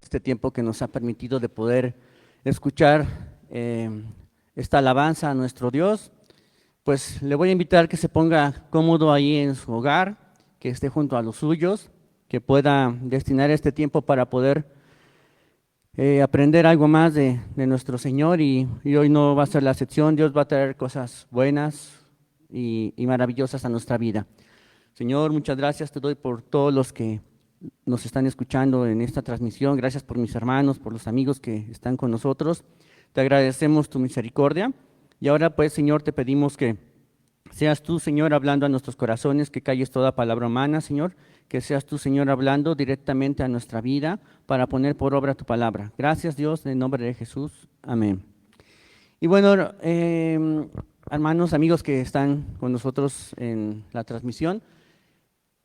este tiempo que nos ha permitido de poder escuchar esta alabanza a nuestro Dios. Pues le voy a invitar que se ponga cómodo ahí en su hogar, que esté junto a los suyos, que pueda destinar este tiempo para poder aprender algo más de nuestro Señor y hoy no va a ser la excepción. Dios va a traer cosas buenas y maravillosas a nuestra vida. Señor, muchas gracias te doy por todos los que nos están escuchando en esta transmisión. Gracias por mis hermanos, por los amigos que están con nosotros. Te agradecemos tu misericordia. Y ahora pues, Señor, te pedimos que seas tú, Señor, hablando a nuestros corazones, que calles toda palabra humana, Señor, que seas tú, Señor, hablando directamente a nuestra vida para poner por obra tu palabra. Gracias, Dios, en el nombre de Jesús. Amén. Y bueno, hermanos, amigos que están con nosotros en la transmisión,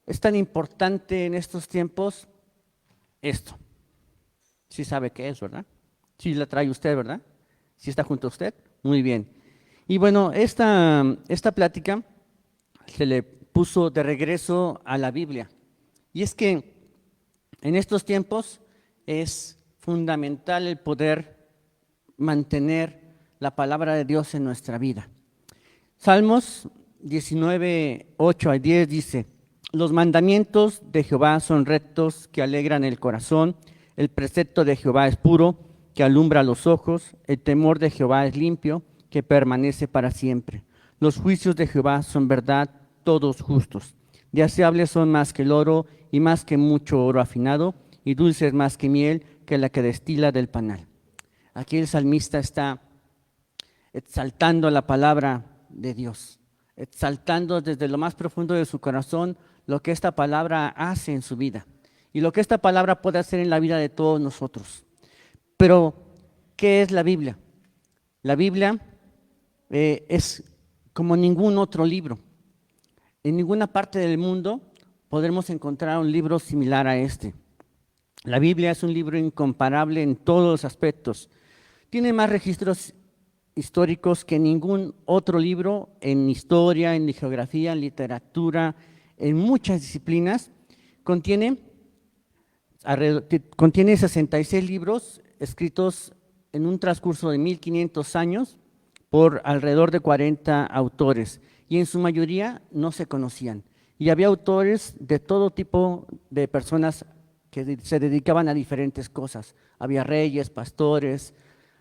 es tan importante en estos tiempos esto. Sí sabe qué es, ¿verdad? Sí la trae usted, ¿verdad? Sí está junto a usted. Muy bien. Y bueno, esta plática se le puso de regreso a la Biblia. Y es que en estos tiempos es fundamental el poder mantener la palabra de Dios en nuestra vida. Salmos 19, 8 al 10 dice: los mandamientos de Jehová son rectos, que alegran el corazón. El precepto de Jehová es puro, que alumbra los ojos. El temor de Jehová es limpio, que permanece para siempre. Los juicios de Jehová son verdad, todos justos. Deseables son más que el oro y más que mucho oro afinado, y dulces más que miel, que la que destila del panal. Aquí el salmista está exaltando la palabra de Dios, exaltando desde lo más profundo de su corazón lo que esta palabra hace en su vida y lo que esta palabra puede hacer en la vida de todos nosotros. Pero, ¿qué es la Biblia? La Biblia es como ningún otro libro. En ninguna parte del mundo podremos encontrar un libro similar a este. La Biblia es un libro incomparable en todos los aspectos. Tiene más registros históricos que ningún otro libro en historia, en geografía, en literatura, en muchas disciplinas. Contiene 66 libros escritos en un transcurso de 1500 años por alrededor de 40 autores, y en su mayoría no se conocían. Y había autores de todo tipo de personas que se dedicaban a diferentes cosas. Había reyes, pastores,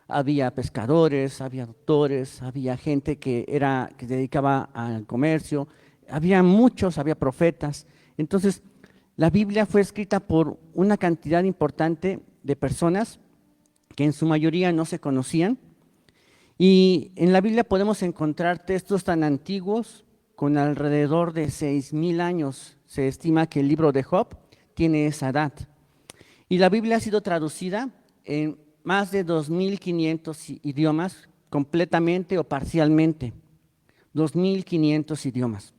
había pescadores, había doctores, había gente que se dedicaba al comercio, había muchos, había profetas. Entonces, la Biblia fue escrita por una cantidad importante de personas que en su mayoría no se conocían. Y en la Biblia podemos encontrar textos tan antiguos, con alrededor de 6000 años. Se estima que el libro de Job tiene esa edad. Y la Biblia ha sido traducida en más de 2500 idiomas, completamente o parcialmente. 2500 idiomas.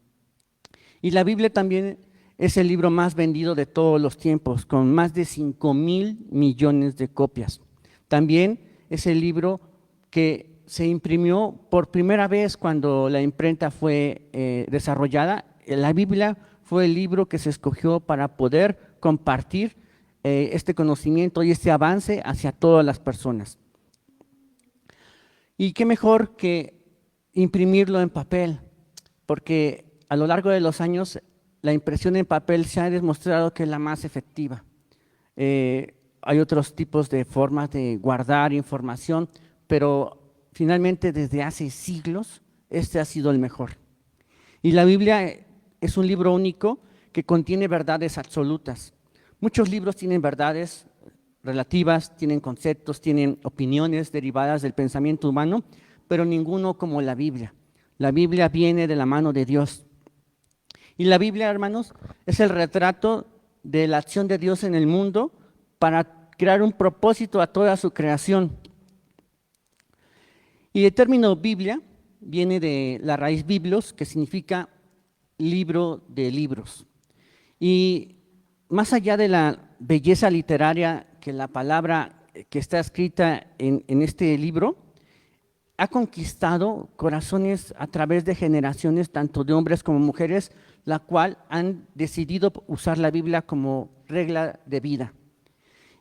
Y la Biblia también es el libro más vendido de todos los tiempos, con más de 5,000 millones de copias. También es el libro que se imprimió por primera vez cuando la imprenta fue desarrollada. La Biblia fue el libro que se escogió para poder compartir este conocimiento y este avance hacia todas las personas. Y qué mejor que imprimirlo en papel, porque a lo largo de los años la impresión en papel se ha demostrado que es la más efectiva. Hay otros tipos de formas de guardar información, pero finalmente desde hace siglos este ha sido el mejor. Y la Biblia es un libro único que contiene verdades absolutas. Muchos libros tienen verdades relativas, tienen conceptos, tienen opiniones derivadas del pensamiento humano, pero ninguno como la Biblia. La Biblia viene de la mano de Dios. Y la Biblia, hermanos, es el retrato de la acción de Dios en el mundo para crear un propósito a toda su creación. Y el término Biblia viene de la raíz biblos, que significa libro de libros. Y más allá de la belleza literaria que la palabra que está escrita en este libro, ha conquistado corazones a través de generaciones, tanto de hombres como mujeres, la cual han decidido usar la Biblia como regla de vida.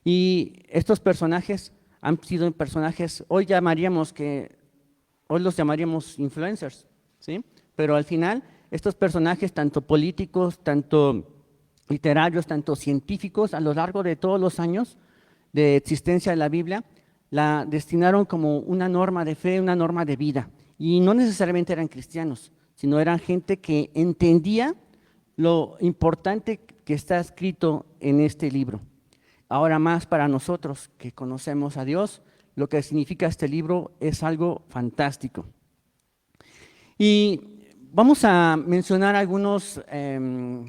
Y estos personajes han sido personajes, hoy los llamaríamos influencers, ¿sí? Pero al final, estos personajes, tanto políticos, tanto literarios, tanto científicos, a lo largo de todos los años de existencia de la Biblia, la destinaron como una norma de fe, una norma de vida. Y no necesariamente eran cristianos, sino eran gente que entendía lo importante que está escrito en este libro. Ahora más para nosotros que conocemos a Dios, lo que significa este libro es algo fantástico. Y vamos a mencionar algunos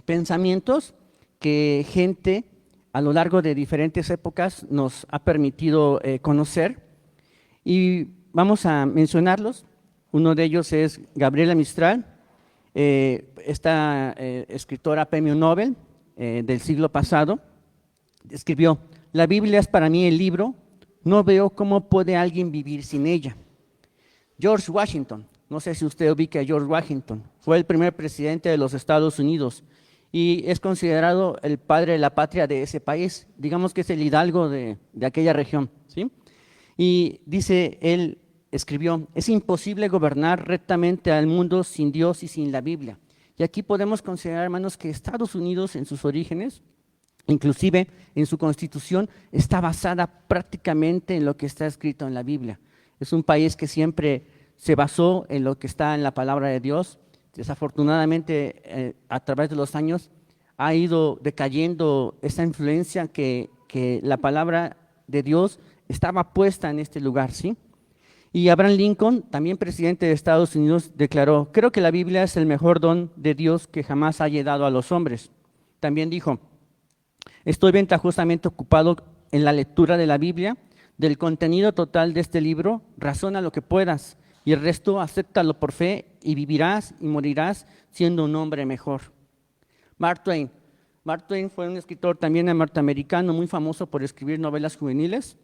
pensamientos que gente a lo largo de diferentes épocas nos ha permitido conocer, y vamos a mencionarlos. Uno de ellos es Gabriela Mistral, esta escritora premio Nobel del siglo pasado. Escribió: la Biblia es para mí el libro, no veo cómo puede alguien vivir sin ella. George Washington, no sé si usted ubica a George Washington, fue el primer presidente de los Estados Unidos y es considerado el padre de la patria de ese país, digamos que es el hidalgo de aquella región, ¿sí? Y dice, él escribió: es imposible gobernar rectamente al mundo sin Dios y sin la Biblia. Y aquí podemos considerar, hermanos, que Estados Unidos en sus orígenes, inclusive en su constitución, está basada prácticamente en lo que está escrito en la Biblia. Es un país que siempre se basó en lo que está en la palabra de Dios. Desafortunadamente, a través de los años ha ido decayendo esa influencia que la palabra de Dios estaba puesta en este lugar, ¿sí? Y Abraham Lincoln, también presidente de Estados Unidos, declaró: creo que la Biblia es el mejor don de Dios que jamás haya dado a los hombres. También dijo: estoy ventajosamente ocupado en la lectura de la Biblia, del contenido total de este libro, razona lo que puedas, y el resto acéptalo por fe, y vivirás y morirás siendo un hombre mejor. Mark Twain. Mark Twain fue un escritor también norteamericano muy famoso por escribir novelas juveniles.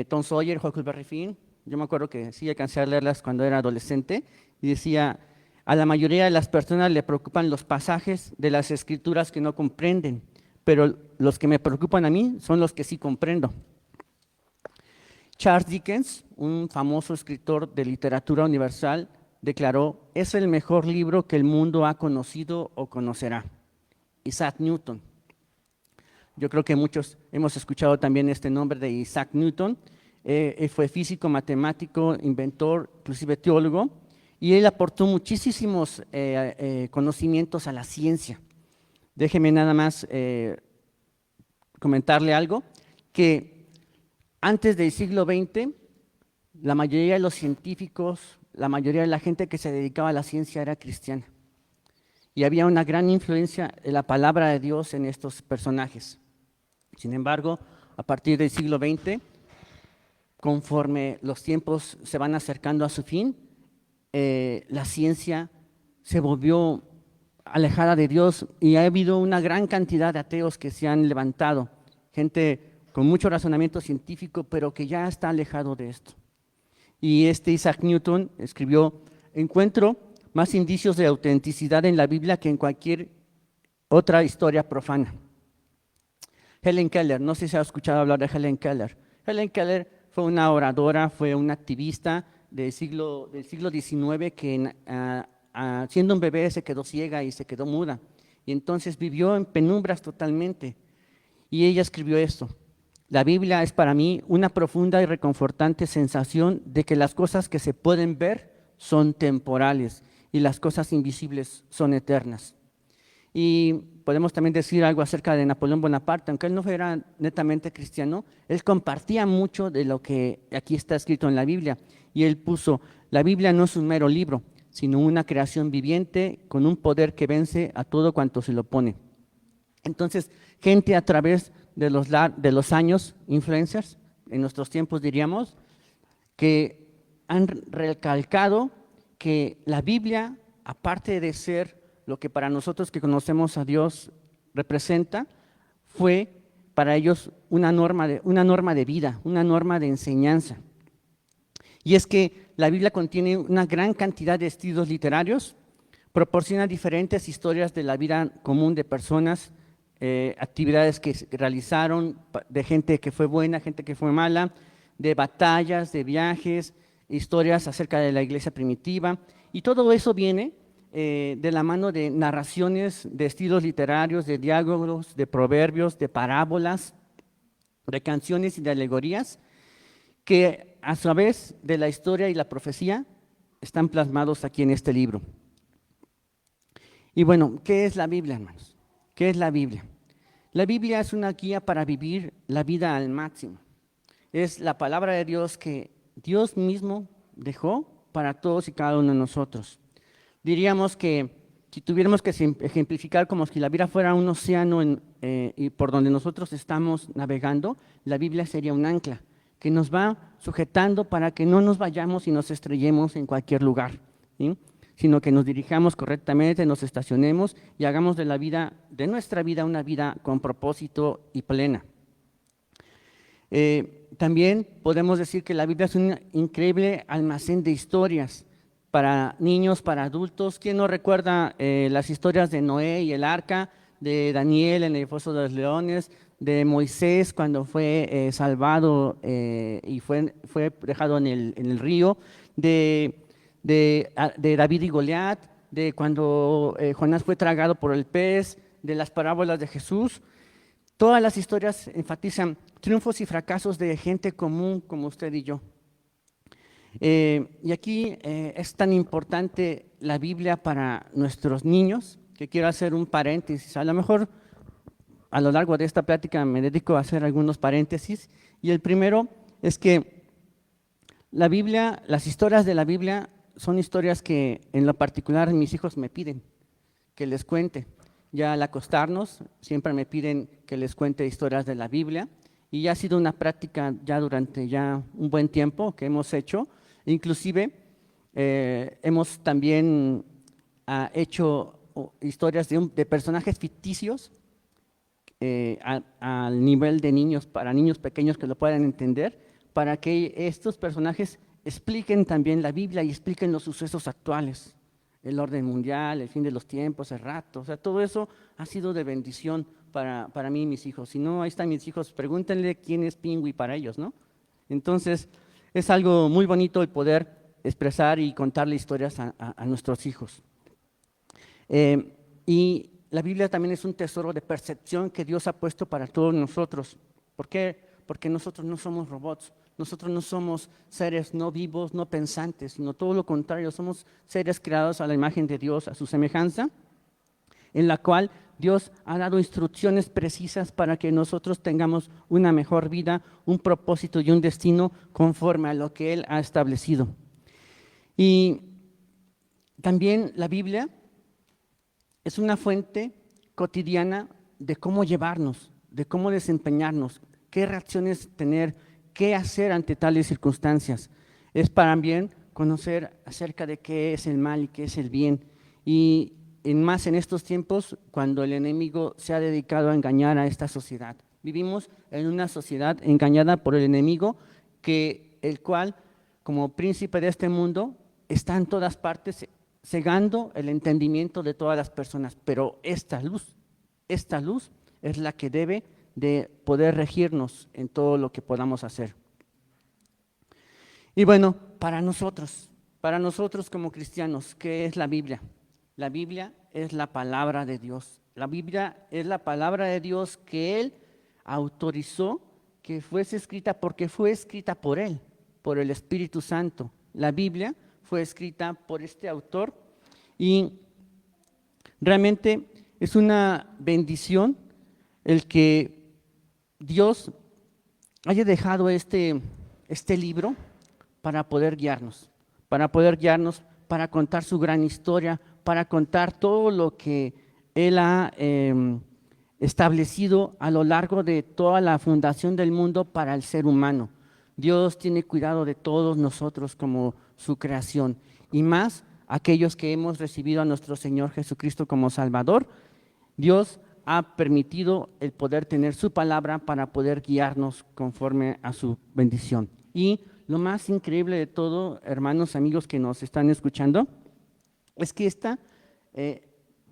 Tom Sawyer, Huckleberry Finn, yo me acuerdo que sí alcancé a leerlas cuando era adolescente, y decía: a la mayoría de las personas le preocupan los pasajes de las escrituras que no comprenden, pero los que me preocupan a mí son los que sí comprendo. Charles Dickens, un famoso escritor de literatura universal, declaró: es el mejor libro que el mundo ha conocido o conocerá. Isaac Newton. Yo creo que muchos hemos escuchado también este nombre de Isaac Newton. Fue físico, matemático, inventor, inclusive teólogo, y él aportó muchísimos conocimientos a la ciencia. Déjeme nada más comentarle algo, que antes del siglo XX, la mayoría de los científicos, la mayoría de la gente que se dedicaba a la ciencia era cristiana. Y había una gran influencia de la palabra de Dios en estos personajes. Sin embargo, a partir del siglo XX, conforme los tiempos se van acercando a su fin, la ciencia se volvió alejada de Dios y ha habido una gran cantidad de ateos que se han levantado, gente con mucho razonamiento científico, pero que ya está alejado de esto. Y Isaac Newton escribió: encuentro más indicios de autenticidad en la Biblia que en cualquier otra historia profana. Helen Keller, no sé si ha escuchado hablar de Helen Keller. Helen Keller fue una oradora, fue una activista del siglo XIX que siendo un bebé se quedó ciega y se quedó muda. Y entonces vivió en penumbras totalmente. Y ella escribió esto: la Biblia es para mí una profunda y reconfortante sensación de que las cosas que se pueden ver son temporales y las cosas invisibles son eternas. Y podemos también decir algo acerca de Napoleón Bonaparte. Aunque él no fuera netamente cristiano, él compartía mucho de lo que aquí está escrito en la Biblia. Y él puso: la Biblia no es un mero libro, sino una creación viviente con un poder que vence a todo cuanto se lo pone. Entonces, gente a través de los años, influencers, en nuestros tiempos diríamos, que han recalcado que la Biblia, aparte de ser lo que para nosotros que conocemos a Dios representa, fue para ellos una norma de vida, una norma de enseñanza. Y es que la Biblia contiene una gran cantidad de estilos literarios, proporciona diferentes historias de la vida común de personas actividades que realizaron, de gente que fue buena, gente que fue mala, de batallas, de viajes, historias acerca de la iglesia primitiva, y todo eso viene de la mano de narraciones, de estilos literarios, de diálogos, de proverbios, de parábolas, de canciones y de alegorías, que a su vez de la historia y la profecía están plasmados aquí en este libro. Y bueno, ¿qué es la Biblia, hermanos? ¿Qué es la Biblia? La Biblia es una guía para vivir la vida al máximo. Es la palabra de Dios que Dios mismo dejó para todos y cada uno de nosotros. Diríamos que si tuviéramos que ejemplificar como si la vida fuera un océano y por donde nosotros estamos navegando, la Biblia sería un ancla que nos va sujetando para que no nos vayamos y nos estrellemos en cualquier lugar, ¿sí? Sino que nos dirijamos correctamente, nos estacionemos y hagamos de nuestra vida una vida con propósito y plena. También podemos decir que la Biblia es un increíble almacén de historias para niños, para adultos. ¿Quién no recuerda las historias de Noé y el arca, de Daniel en el foso de los leones, de Moisés cuando fue salvado y fue dejado en el río, de David y Goliat, de cuando Jonás fue tragado por el pez, de las parábolas de Jesús? Todas las historias enfatizan triunfos y fracasos de gente común como usted y yo. Y aquí es tan importante la Biblia para nuestros niños, que quiero hacer un paréntesis. A lo mejor a lo largo de esta plática me dedico a hacer algunos paréntesis, y el primero es que la Biblia, las historias de la Biblia son historias que en lo particular mis hijos me piden que les cuente. Ya al acostarnos siempre me piden que les cuente historias de la Biblia, y ya ha sido una práctica ya durante ya un buen tiempo que hemos hecho. Inclusive hemos también hecho historias de personajes ficticios al nivel de niños, para niños pequeños que lo puedan entender, para que estos personajes expliquen también la Biblia y expliquen los sucesos actuales, el orden mundial, el fin de los tiempos, el rapto. O sea, todo eso ha sido de bendición para mí y mis hijos. Si no, ahí están mis hijos, pregúntenle quién es Pingüi para ellos, ¿no? Entonces, es algo muy bonito el poder expresar y contarle historias a nuestros hijos. Y la Biblia también es un tesoro de percepción que Dios ha puesto para todos nosotros. ¿Por qué? Porque nosotros no somos robots, nosotros no somos seres no vivos, no pensantes, sino todo lo contrario, somos seres creados a la imagen de Dios, a su semejanza, en la cual Dios ha dado instrucciones precisas para que nosotros tengamos una mejor vida, un propósito y un destino conforme a lo que Él ha establecido. Y también la Biblia es una fuente cotidiana de cómo llevarnos, de cómo desempeñarnos, qué reacciones tener, qué hacer ante tales circunstancias. Es para también conocer acerca de qué es el mal y qué es el bien. Y más en estos tiempos, cuando el enemigo se ha dedicado a engañar a esta sociedad. Vivimos en una sociedad engañada por el enemigo, el cual, como príncipe de este mundo, está en todas partes, cegando el entendimiento de todas las personas. Pero esta luz es la que debe de poder regirnos en todo lo que podamos hacer. Y bueno, para nosotros como cristianos, ¿qué es la Biblia? La Biblia es la palabra de Dios. La Biblia es la palabra de Dios que Él autorizó que fuese escrita porque fue escrita por Él, por el Espíritu Santo. La Biblia fue escrita por este autor y realmente es una bendición el que Dios haya dejado este libro para poder guiarnos, para contar su gran historia, para contar todo lo que Él ha establecido a lo largo de toda la fundación del mundo para el ser humano. Dios tiene cuidado de todos nosotros como su creación, y más aquellos que hemos recibido a nuestro Señor Jesucristo como Salvador. Dios ha permitido el poder tener su palabra para poder guiarnos conforme a su bendición. Y lo más increíble de todo, hermanos, amigos que nos están escuchando, es que esta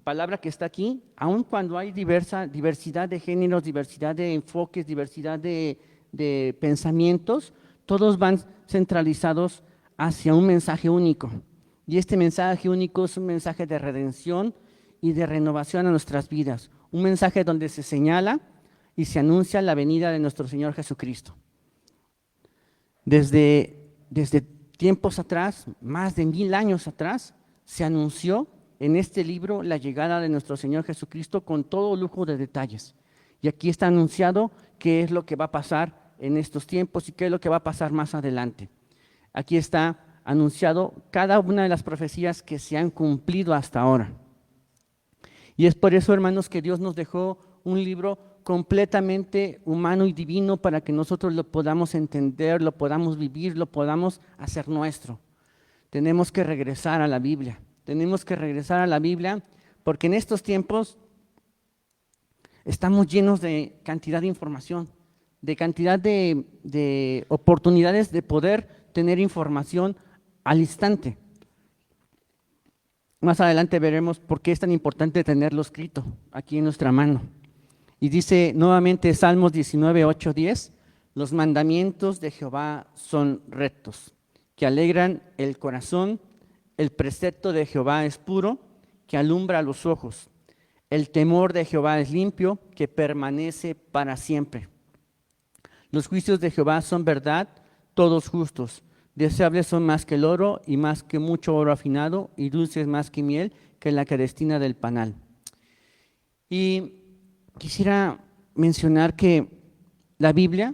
palabra que está aquí, aun cuando hay diversidad de géneros, diversidad de enfoques, diversidad de pensamientos, todos van centralizados hacia un mensaje único. Y este mensaje único es un mensaje de redención y de renovación a nuestras vidas. Un mensaje donde se señala y se anuncia la venida de nuestro Señor Jesucristo. Desde tiempos atrás, más de 1000 años atrás, se anunció en este libro la llegada de nuestro Señor Jesucristo con todo lujo de detalles. Y aquí está anunciado qué es lo que va a pasar en estos tiempos y qué es lo que va a pasar más adelante. Aquí está anunciado cada una de las profecías que se han cumplido hasta ahora. Y es por eso, hermanos, que Dios nos dejó un libro completamente humano y divino para que nosotros lo podamos entender, lo podamos vivir, lo podamos hacer nuestro. Tenemos que regresar a la Biblia. Tenemos que regresar a la Biblia porque en estos tiempos estamos llenos de cantidad de información, de cantidad de oportunidades de poder tener información al instante. Más adelante veremos por qué es tan importante tenerlo escrito aquí en nuestra mano. Y dice nuevamente Salmos 19, 8, 10, los mandamientos de Jehová son rectos, que alegran el corazón, el precepto de Jehová es puro, que alumbra los ojos. El temor de Jehová es limpio, que permanece para siempre. Los juicios de Jehová son verdad, todos justos. Deseables son más que el oro y más que mucho oro afinado, y dulces más que miel, que la que destina del panal. Y quisiera mencionar que la Biblia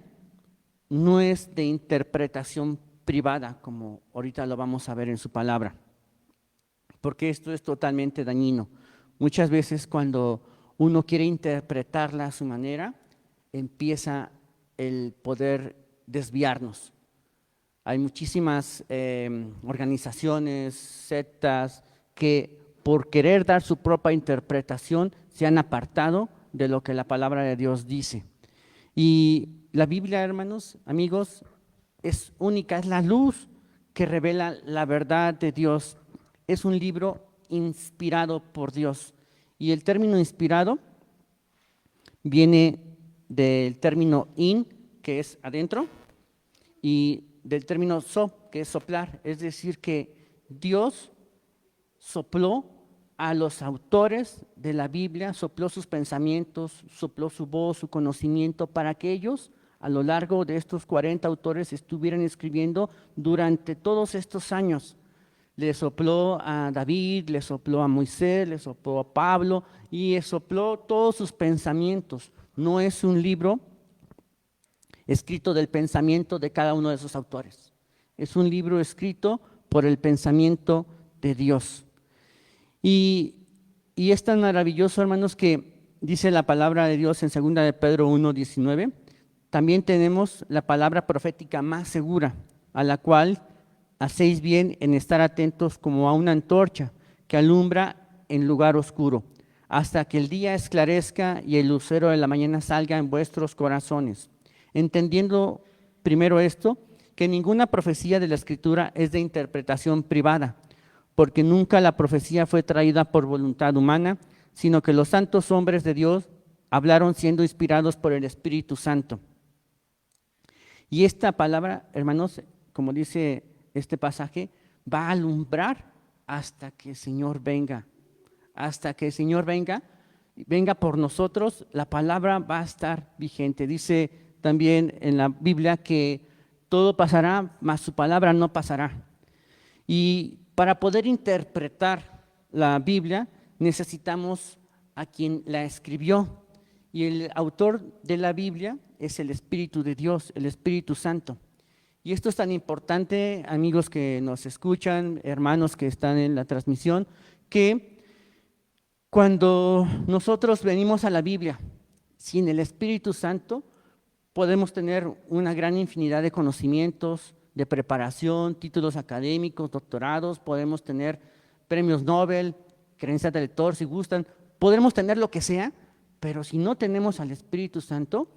no es de interpretación privada, como ahorita lo vamos a ver en su palabra, porque esto es totalmente dañino. Muchas veces cuando uno quiere interpretarla a su manera, empieza el poder desviarnos. Hay muchísimas organizaciones, sectas, que por querer dar su propia interpretación se han apartado de lo que la palabra de Dios dice. Y la Biblia, hermanos, amigos, es única, es la luz que revela la verdad de Dios. Es un libro inspirado por Dios. Y el término inspirado viene del término in, que es adentro, y del término so, que es soplar. Es decir, que Dios sopló a los autores de la Biblia, sopló sus pensamientos, sopló su voz, su conocimiento, para que ellos, a lo largo de estos 40 autores, estuvieran escribiendo durante todos estos años. Le sopló a David, le sopló a Moisés, le sopló a Pablo y le sopló todos sus pensamientos. No es un libro escrito del pensamiento de cada uno de esos autores. Es un libro escrito por el pensamiento de Dios. Y es tan maravilloso, hermanos, que dice la palabra de Dios en 2 de Pedro 1:19, también tenemos la palabra profética más segura, a la cual hacéis bien en estar atentos como a una antorcha que alumbra en lugar oscuro, hasta que el día esclarezca y el lucero de la mañana salga en vuestros corazones. Entendiendo primero esto, que ninguna profecía de la Escritura es de interpretación privada, porque nunca la profecía fue traída por voluntad humana, sino que los santos hombres de Dios hablaron siendo inspirados por el Espíritu Santo. Y esta palabra, hermanos, como dice este pasaje, va a alumbrar hasta que el Señor venga. Hasta que el Señor venga por nosotros, la palabra va a estar vigente. Dice también en la Biblia que todo pasará, mas su palabra no pasará. Y para poder interpretar la Biblia necesitamos a quien la escribió. Y el autor de la Biblia es el Espíritu de Dios, el Espíritu Santo. Y esto es tan importante, amigos que nos escuchan, hermanos que están en la transmisión, que cuando nosotros venimos a la Biblia sin el Espíritu Santo, podemos tener una gran infinidad de conocimientos, de preparación, títulos académicos, doctorados, podemos tener premios Nobel, creencias de lector, si gustan, podremos tener lo que sea, pero si no tenemos al Espíritu Santo,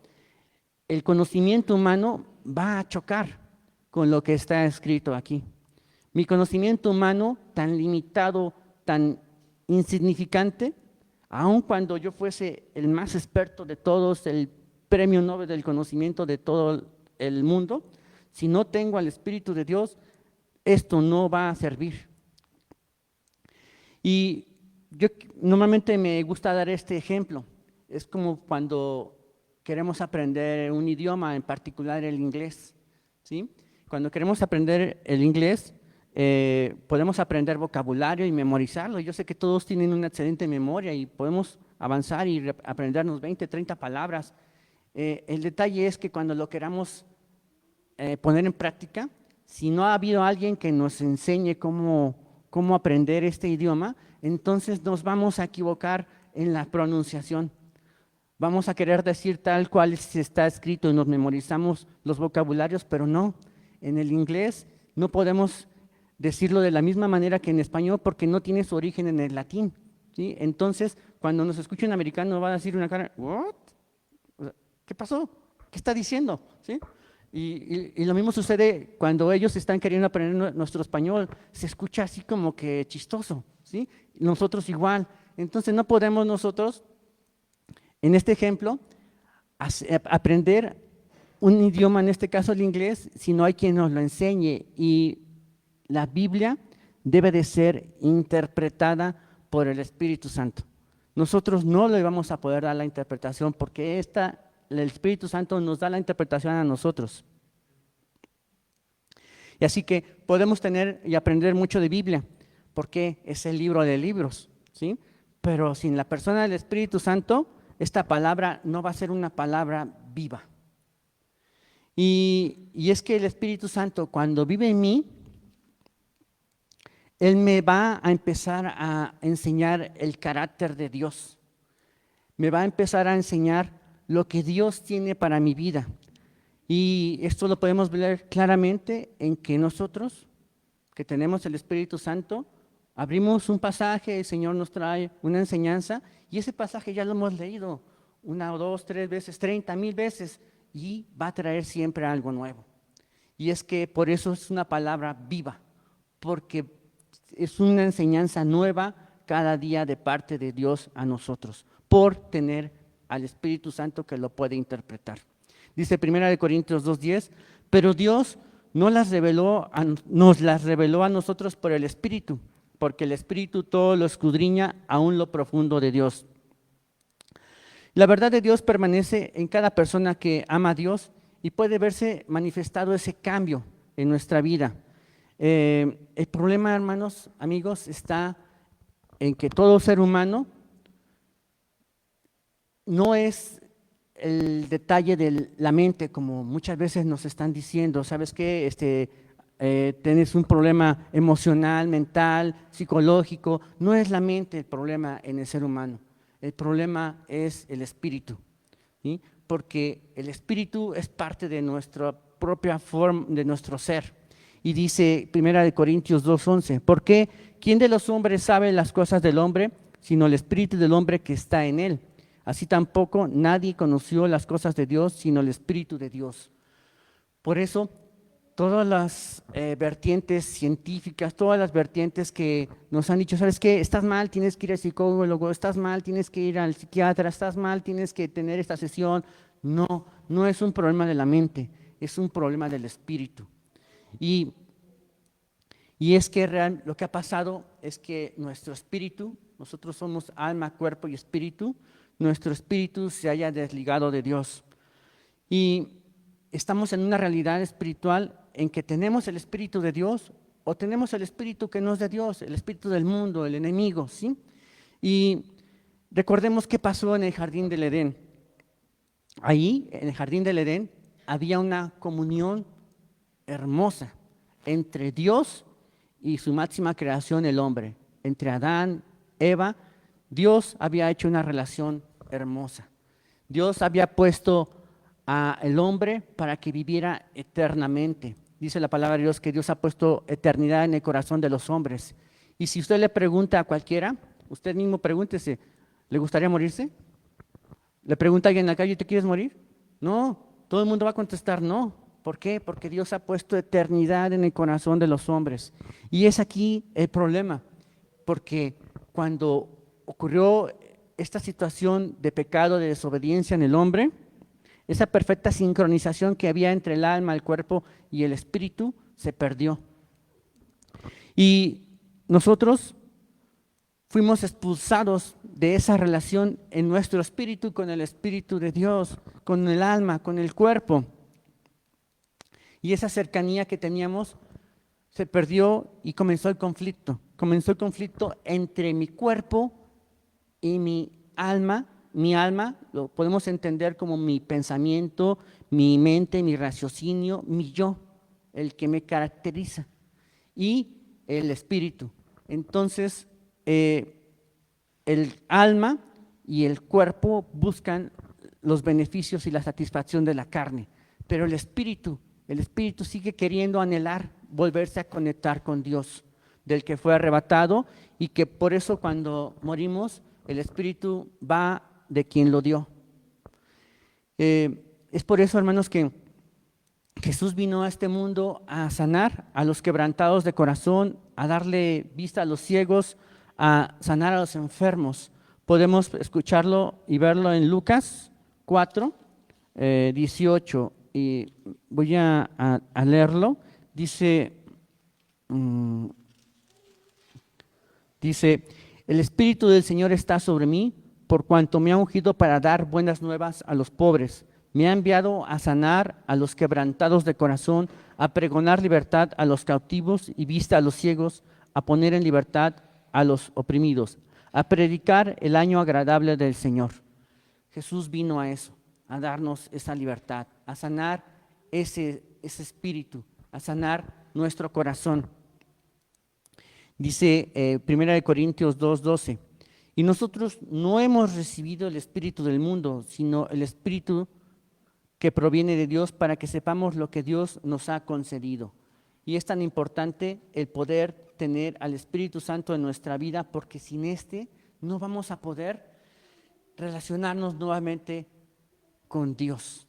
el conocimiento humano va a chocar con lo que está escrito aquí. Mi conocimiento humano, tan limitado, tan insignificante, aun cuando yo fuese el más experto de todos, el premio Nobel del conocimiento de todo el mundo, si no tengo al Espíritu de Dios, esto no va a servir. Y yo normalmente me gusta dar este ejemplo. Es como cuando queremos aprender un idioma, en particular el inglés, ¿sí? Cuando queremos aprender el inglés, podemos aprender vocabulario y memorizarlo. Yo sé que todos tienen una excelente memoria y podemos avanzar y aprendernos 20, 30 palabras. El detalle es que cuando lo queramos poner en práctica, si no ha habido alguien que nos enseñe cómo aprender este idioma, entonces nos vamos a equivocar en la pronunciación. Vamos a querer decir tal cual está escrito y nos memorizamos los vocabularios, pero no. En el inglés no podemos decirlo de la misma manera que en español porque no tiene su origen en el latín, ¿sí? Entonces, cuando nos escucha un americano va a decir una cara, ¿what? ¿Qué pasó? ¿Qué está diciendo? ¿Sí? Y lo mismo sucede cuando ellos están queriendo aprender nuestro español, se escucha así como que chistoso, ¿sí? Nosotros igual. Entonces no podemos nosotros, en este ejemplo, aprender un idioma, en este caso el inglés, si no hay quien nos lo enseñe. Y la Biblia debe de ser interpretada por el Espíritu Santo. Nosotros no le vamos a poder dar la interpretación porque el Espíritu Santo nos da la interpretación a nosotros. Y así que podemos tener y aprender mucho de Biblia, porque es el libro de libros, ¿sí? Pero sin la persona del Espíritu Santo, esta palabra no va a ser una palabra viva. Y es que el Espíritu Santo, cuando vive en mí, Él me va a empezar a enseñar el carácter de Dios. Me va a empezar a enseñar lo que Dios tiene para mi vida. Y esto lo podemos ver claramente en que nosotros, que tenemos el Espíritu Santo, abrimos un pasaje, el Señor nos trae una enseñanza y ese pasaje ya lo hemos leído 1 o 2, 3 veces, 30,000 veces y va a traer siempre algo nuevo. Y es que por eso es una palabra viva, porque es una enseñanza nueva cada día de parte de Dios a nosotros, por tener al Espíritu Santo que lo puede interpretar. Dice 1 Corintios 2:10, pero Dios nos las reveló a nosotros por el Espíritu, porque el Espíritu todo lo escudriña aún lo profundo de Dios. La verdad de Dios permanece en cada persona que ama a Dios y puede verse manifestado ese cambio en nuestra vida. El problema, hermanos, amigos, está en que todo ser humano no es el detalle de la mente, como muchas veces nos están diciendo, ¿sabes qué? Tienes un problema emocional, mental, psicológico. No es la mente el problema en el ser humano, el problema es el espíritu, ¿sí? Porque el espíritu es parte de nuestra propia forma, de nuestro ser. Y dice 1 Corintios 2:11, ¿por qué? ¿Quién de los hombres sabe las cosas del hombre, sino el espíritu del hombre que está en él? Así tampoco nadie conoció las cosas de Dios, sino el Espíritu de Dios. Por eso, todas las vertientes científicas, todas las vertientes que nos han dicho, ¿sabes qué? Estás mal, tienes que ir al psicólogo, estás mal, tienes que ir al psiquiatra, estás mal, tienes que tener esta sesión. No, no es un problema de la mente, es un problema del espíritu. Y es que lo que ha pasado es que nuestro espíritu, nosotros somos alma, cuerpo y espíritu, nuestro espíritu se haya desligado de Dios. Y estamos en una realidad espiritual en que tenemos el Espíritu de Dios o tenemos el Espíritu que no es de Dios, el Espíritu del mundo, el enemigo, ¿sí? Y recordemos qué pasó en el Jardín del Edén. Ahí, en el Jardín del Edén, había una comunión hermosa entre Dios y su máxima creación, el hombre. Entre Adán, Eva, Dios había hecho una relación hermosa. Dios había puesto al hombre para que viviera eternamente. Dice la palabra de Dios que Dios ha puesto eternidad en el corazón de los hombres. Y si usted le pregunta a cualquiera, usted mismo pregúntese, ¿le gustaría morirse? ¿Le pregunta a alguien en la calle, ¿te quieres morir? No, todo el mundo va a contestar no. ¿Por qué? Porque Dios ha puesto eternidad en el corazón de los hombres. Y es aquí el problema, porque cuando ocurrió esta situación de pecado, de desobediencia en el hombre, esa perfecta sincronización que había entre el alma, el cuerpo y el espíritu, se perdió. Y nosotros fuimos expulsados de esa relación en nuestro espíritu con el Espíritu de Dios, con el alma, con el cuerpo. Y esa cercanía que teníamos se perdió y comenzó el conflicto. Comenzó el conflicto entre mi cuerpo y mi alma. Mi alma lo podemos entender como mi pensamiento, mi mente, mi raciocinio, mi yo, el que me caracteriza, y el espíritu. Entonces, el alma y el cuerpo buscan los beneficios y la satisfacción de la carne, pero el espíritu sigue queriendo anhelar volverse a conectar con Dios, del que fue arrebatado, y que por eso cuando morimos el espíritu va de quien lo dio. Es por eso, hermanos, que Jesús vino a este mundo a sanar a los quebrantados de corazón, a darle vista a los ciegos, a sanar a los enfermos. Podemos escucharlo y verlo en Lucas 4, 18, y voy a leerlo. Dice, el Espíritu del Señor está sobre mí, por cuanto me ha ungido para dar buenas nuevas a los pobres. Me ha enviado a sanar a los quebrantados de corazón, a pregonar libertad a los cautivos y vista a los ciegos, a poner en libertad a los oprimidos, a predicar el año agradable del Señor. Jesús vino a eso, a darnos esa libertad, a sanar ese espíritu, a sanar nuestro corazón. Dice 1 Corintios 2:12, y nosotros no hemos recibido el espíritu del mundo, sino el espíritu que proviene de Dios, para que sepamos lo que Dios nos ha concedido. Y es tan importante el poder tener al Espíritu Santo en nuestra vida, porque sin este no vamos a poder relacionarnos nuevamente con Dios.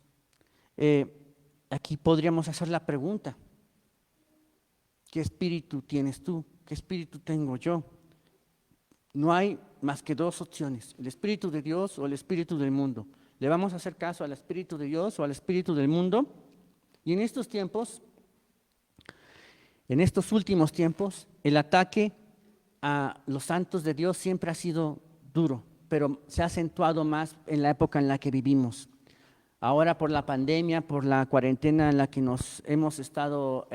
Aquí podríamos hacer la pregunta: ¿qué espíritu tienes tú? ¿Qué espíritu tengo yo? No hay más que dos opciones: el Espíritu de Dios o el Espíritu del mundo. ¿Le vamos a hacer caso al Espíritu de Dios o al Espíritu del mundo? Y en estos tiempos, en estos últimos tiempos, el ataque a los santos de Dios siempre ha sido duro, pero se ha acentuado más en la época en la que vivimos. Ahora, por la pandemia, por la cuarentena en la que nos hemos estado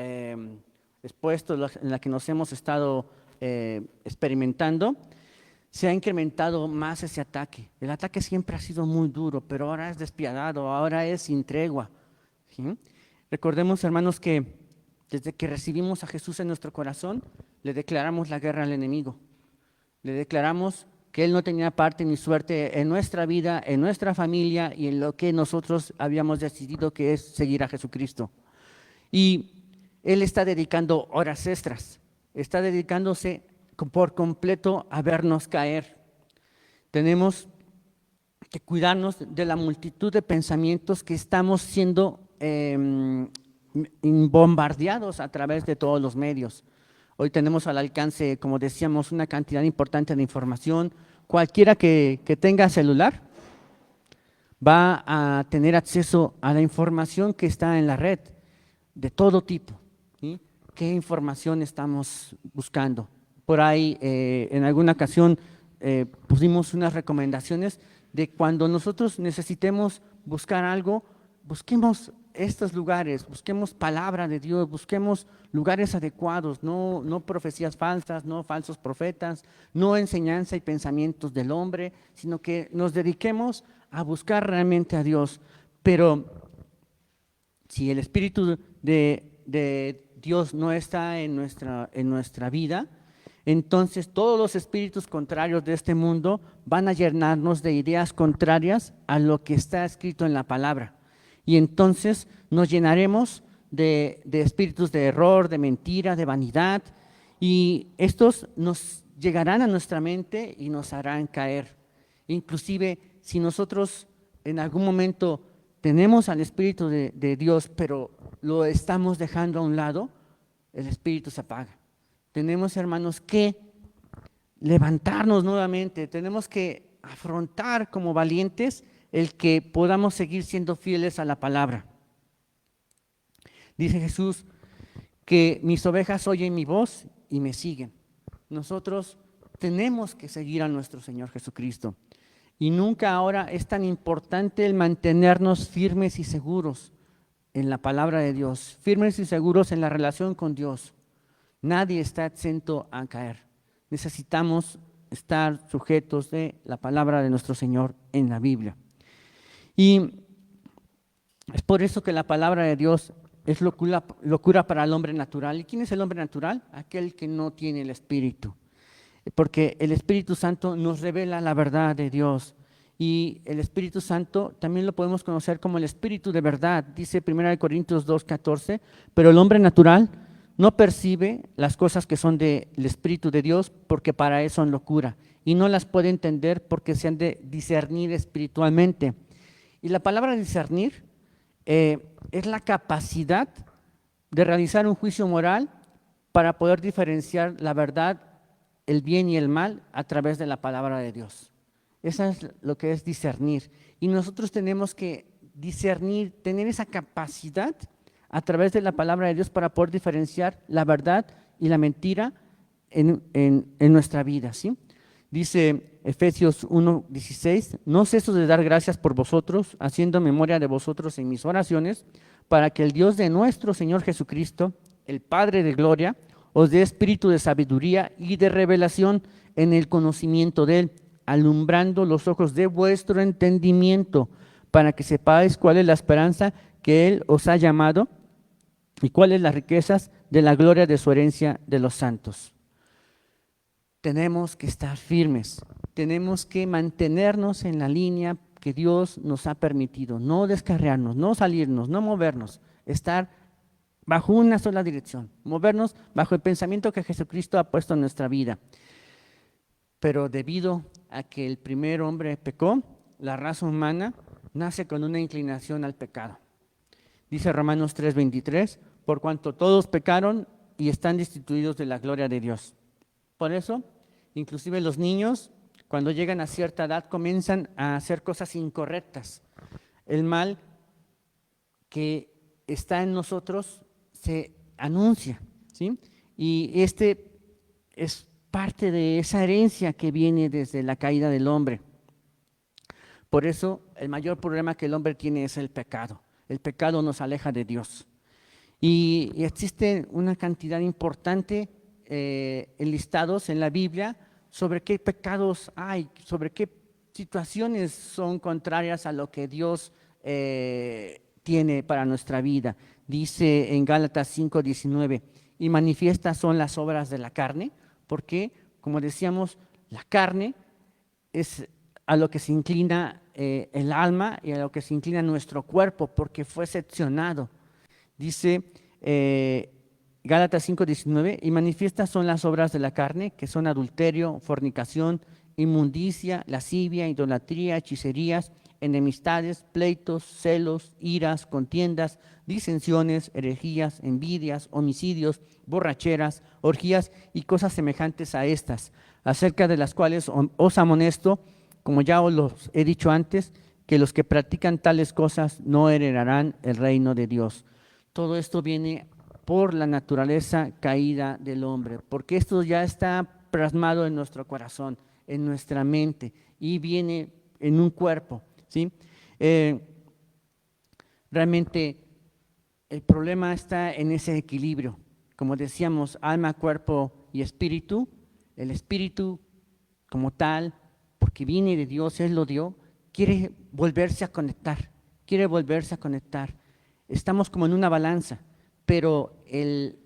expuestos, en la que nos hemos estado experimentando, se ha incrementado más ese ataque. El ataque siempre ha sido muy duro, pero ahora es despiadado, ahora es sin tregua. ¿Sí? Recordemos, hermanos, que desde que recibimos a Jesús en nuestro corazón, le declaramos la guerra al enemigo. Le declaramos que Él no tenía parte ni suerte en nuestra vida, en nuestra familia y en lo que nosotros habíamos decidido, que es seguir a Jesucristo. Y Él está dedicando horas extras, está dedicándose por completo a vernos caer. Tenemos que cuidarnos de la multitud de pensamientos que estamos siendo bombardeados a través de todos los medios. Hoy tenemos al alcance, como decíamos, una cantidad importante de información. Cualquiera que tenga celular va a tener acceso a la información que está en la red, de todo tipo. ¿Sí? ¿Qué información estamos buscando? Por ahí, en alguna ocasión, pusimos unas recomendaciones de cuando nosotros necesitemos buscar algo, busquemos estos lugares, busquemos palabra de Dios, busquemos lugares adecuados, no profecías falsas, no falsos profetas, no enseñanza y pensamientos del hombre, sino que nos dediquemos a buscar realmente a Dios. Pero si el Espíritu de Dios no está en nuestra vida, entonces todos los espíritus contrarios de este mundo van a llenarnos de ideas contrarias a lo que está escrito en la palabra. Y entonces nos llenaremos de espíritus de error, de mentira, de vanidad, y estos nos llegarán a nuestra mente y nos harán caer. Inclusive si nosotros en algún momento tenemos al Espíritu de Dios, pero lo estamos dejando a un lado, el espíritu se apaga. Tenemos, hermanos, que levantarnos nuevamente, tenemos que afrontar como valientes el que podamos seguir siendo fieles a la palabra. Dice Jesús que mis ovejas oyen mi voz y me siguen. Nosotros tenemos que seguir a nuestro Señor Jesucristo. Y nunca ahora es tan importante el mantenernos firmes y seguros en la palabra de Dios, firmes y seguros en la relación con Dios. Nadie está exento a caer. Necesitamos estar sujetos de la palabra de nuestro Señor en la Biblia. Y es por eso que la palabra de Dios es locura para el hombre natural. ¿Y quién es el hombre natural? Aquel que no tiene el Espíritu. Porque el Espíritu Santo nos revela la verdad de Dios. Y el Espíritu Santo también lo podemos conocer como el Espíritu de verdad. Dice 1 Corintios 2:14, pero el hombre natural no percibe las cosas que son del Espíritu de Dios porque para él son locura. Y no las puede entender porque se han de discernir espiritualmente. Y la palabra discernir es la capacidad de realizar un juicio moral para poder diferenciar la verdad, el bien y el mal a través de la palabra de Dios. Eso es lo que es discernir. Y nosotros tenemos que discernir, tener esa capacidad a través de la palabra de Dios para poder diferenciar la verdad y la mentira en nuestra vida, ¿sí? Dice Efesios 1:16, no ceso de dar gracias por vosotros, haciendo memoria de vosotros en mis oraciones, para que el Dios de nuestro Señor Jesucristo, el Padre de gloria, os dé espíritu de sabiduría y de revelación en el conocimiento de Él, alumbrando los ojos de vuestro entendimiento, para que sepáis cuál es la esperanza que Él os ha llamado y cuáles las riquezas de la gloria de su herencia de los santos. Tenemos que estar firmes, tenemos que mantenernos en la línea que Dios nos ha permitido, no descarriarnos, no salirnos, no movernos, estar bajo una sola dirección, movernos bajo el pensamiento que Jesucristo ha puesto en nuestra vida. Pero debido a que el primer hombre pecó, la raza humana nace con una inclinación al pecado. Dice Romanos 3:23, por cuanto todos pecaron y están destituidos de la gloria de Dios. Por eso, inclusive los niños, cuando llegan a cierta edad, comienzan a hacer cosas incorrectas. El mal que está en nosotros se anuncia, ¿sí? Y este es parte de esa herencia que viene desde la caída del hombre. Por eso, el mayor problema que el hombre tiene es el pecado. El pecado nos aleja de Dios. Y existe una cantidad importante enlistados en la Biblia sobre qué pecados hay, sobre qué situaciones son contrarias a lo que Dios tiene para nuestra vida. Dice en Gálatas 5:19, y manifiestas son las obras de la carne, porque, como decíamos, la carne es a lo que se inclina el alma y a lo que se inclina nuestro cuerpo, porque fue seccionado. Dice Gálatas 5:19, y manifiestas son las obras de la carne, que son adulterio, fornicación, inmundicia, lascivia, idolatría, hechicerías, enemistades, pleitos, celos, iras, contiendas, disensiones, herejías, envidias, homicidios, borracheras, orgías y cosas semejantes a estas, acerca de las cuales os amonesto, como ya os los he dicho antes, que los que practican tales cosas no heredarán el reino de Dios. Todo esto viene por la naturaleza caída del hombre, porque esto ya está plasmado en nuestro corazón, en nuestra mente, y viene en un cuerpo, ¿sí? Realmente el problema está en ese equilibrio. Como decíamos, alma, cuerpo y espíritu. El espíritu como tal, porque viene de Dios, Él lo dio, quiere volverse a conectar, quiere volverse a conectar. Estamos como en una balanza, pero el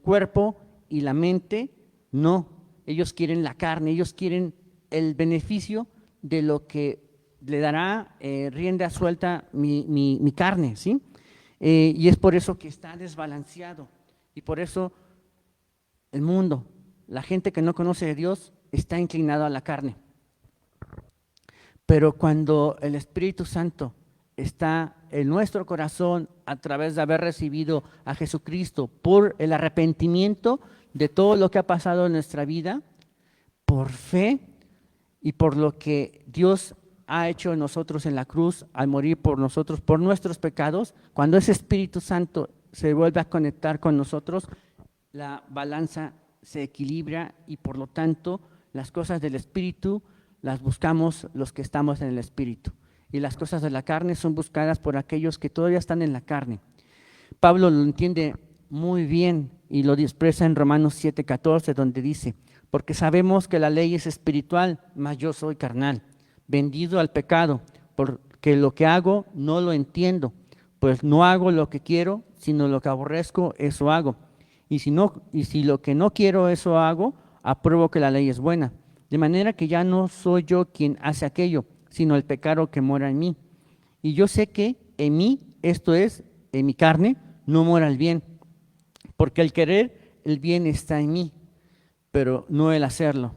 cuerpo y la mente no. Ellos quieren la carne, ellos quieren el beneficio de lo que le dará rienda suelta mi carne, ¿sí? Y es por eso que está desbalanceado. Y por eso el mundo, la gente que no conoce de Dios, está inclinado a la carne. Pero cuando el Espíritu Santo está en nuestro corazón a través de haber recibido a Jesucristo por el arrepentimiento de todo lo que ha pasado en nuestra vida, por fe, y por lo que Dios ha hecho en nosotros en la cruz al morir por nosotros, por nuestros pecados, cuando ese Espíritu Santo se vuelve a conectar con nosotros, la balanza se equilibra y por lo tanto las cosas del Espíritu las buscamos los que estamos en el Espíritu y las cosas de la carne son buscadas por aquellos que todavía están en la carne. Pablo lo entiende muy bien y lo expresa en Romanos 7:14, donde dice: porque sabemos que la ley es espiritual, mas yo soy carnal, vendido al pecado, porque lo que hago no lo entiendo, pues no hago lo que quiero, sino lo que aborrezco, eso hago. Y si lo que no quiero, eso hago, apruebo que la ley es buena. De manera que ya no soy yo quien hace aquello, sino el pecado que mora en mí. Y yo sé que en mí, esto es, en mi carne, no mora el bien, porque el querer el bien está en mí, pero no el hacerlo.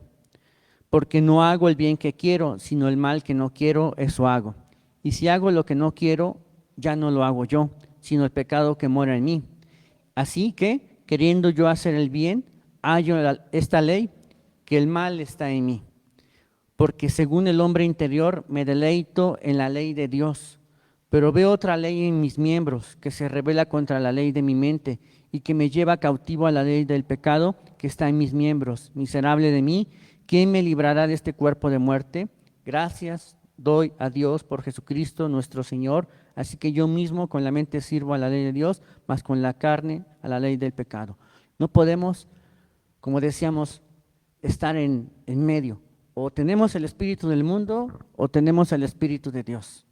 Porque no hago el bien que quiero, sino el mal que no quiero, eso hago. Y si hago lo que no quiero, ya no lo hago yo, sino el pecado que mora en mí. Así que, queriendo yo hacer el bien, hallo esta ley, que el mal está en mí. Porque según el hombre interior me deleito en la ley de Dios, pero veo otra ley en mis miembros que se rebela contra la ley de mi mente y que me lleva cautivo a la ley del pecado que está en mis miembros. Miserable de mí, ¿quién me librará de este cuerpo de muerte? Gracias doy a Dios por Jesucristo nuestro Señor. Así que yo mismo con la mente sirvo a la ley de Dios, mas con la carne a la ley del pecado. No podemos, como decíamos, estar en medio. O tenemos el espíritu del mundo o tenemos el espíritu de Dios.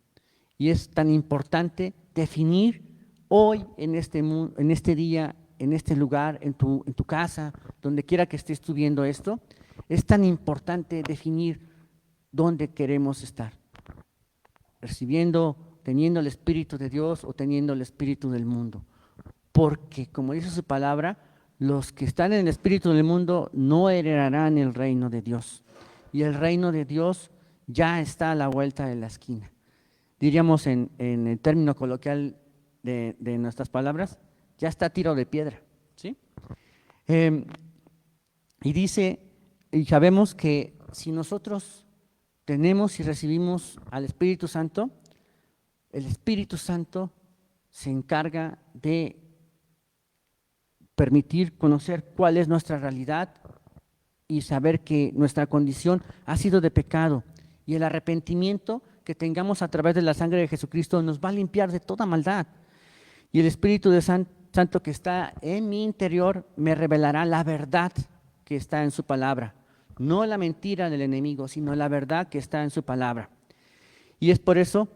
Y es tan importante definir hoy en este día, en este lugar, en tu casa, donde quiera que estés tú viendo esto, es tan importante definir dónde queremos estar. Recibiendo, teniendo el espíritu de Dios o teniendo el espíritu del mundo. Porque, como dice su palabra, los que están en el espíritu del mundo no heredarán el reino de Dios. Y el reino de Dios ya está a la vuelta de la esquina. Diríamos en el término coloquial de nuestras palabras, ya está a tiro de piedra. ¿Sí? Y dice, y sabemos que si nosotros tenemos y recibimos al Espíritu Santo, el Espíritu Santo se encarga de permitir conocer cuál es nuestra realidad y saber que nuestra condición ha sido de pecado y el arrepentimiento que tengamos a través de la sangre de Jesucristo nos va a limpiar de toda maldad. Y el Espíritu de Santo que está en mi interior me revelará la verdad que está en su palabra. No la mentira del enemigo, sino la verdad que está en su palabra. Y es por eso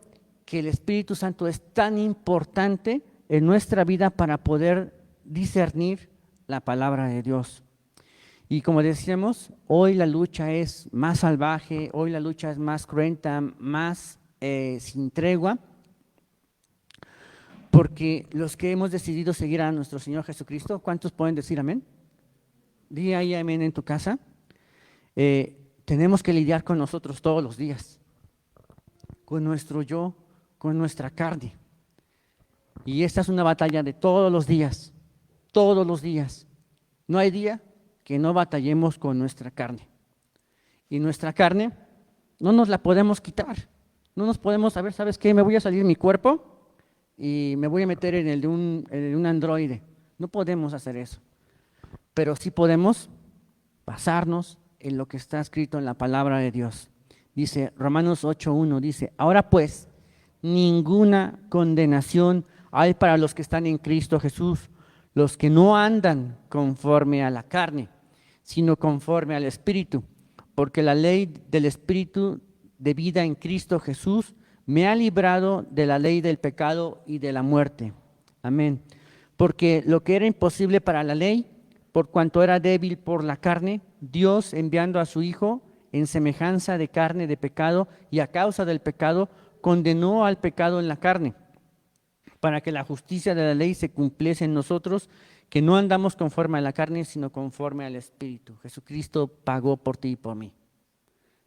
que el Espíritu Santo es tan importante en nuestra vida para poder discernir la palabra de Dios. Y como decíamos, hoy la lucha es más salvaje, hoy la lucha es más cruenta, más sin tregua, porque los que hemos decidido seguir a nuestro Señor Jesucristo, ¿cuántos pueden decir amén? Di ahí amén en tu casa. Tenemos que lidiar con nosotros todos los días, con nuestro yo, con nuestra carne. Y esta es una batalla de todos los días, todos los días. No hay día que no batallemos con nuestra carne. Y nuestra carne no nos la podemos quitar. No nos podemos saber, ¿sabes qué? Me voy a salir de mi cuerpo y me voy a meter en el de un androide. No podemos hacer eso. Pero sí podemos basarnos en lo que está escrito en la palabra de Dios. Dice Romanos 8:1, dice, ahora pues, ninguna condenación hay para los que están en Cristo Jesús, los que no andan conforme a la carne, sino conforme al Espíritu, porque la ley del Espíritu de vida en Cristo Jesús me ha librado de la ley del pecado y de la muerte. Amén. Porque lo que era imposible para la ley, por cuanto era débil por la carne, Dios enviando a su Hijo en semejanza de carne de pecado y a causa del pecado, condenó al pecado en la carne, para que la justicia de la ley se cumpliese en nosotros, que no andamos conforme a la carne, sino conforme al Espíritu. Jesucristo pagó por ti y por mí.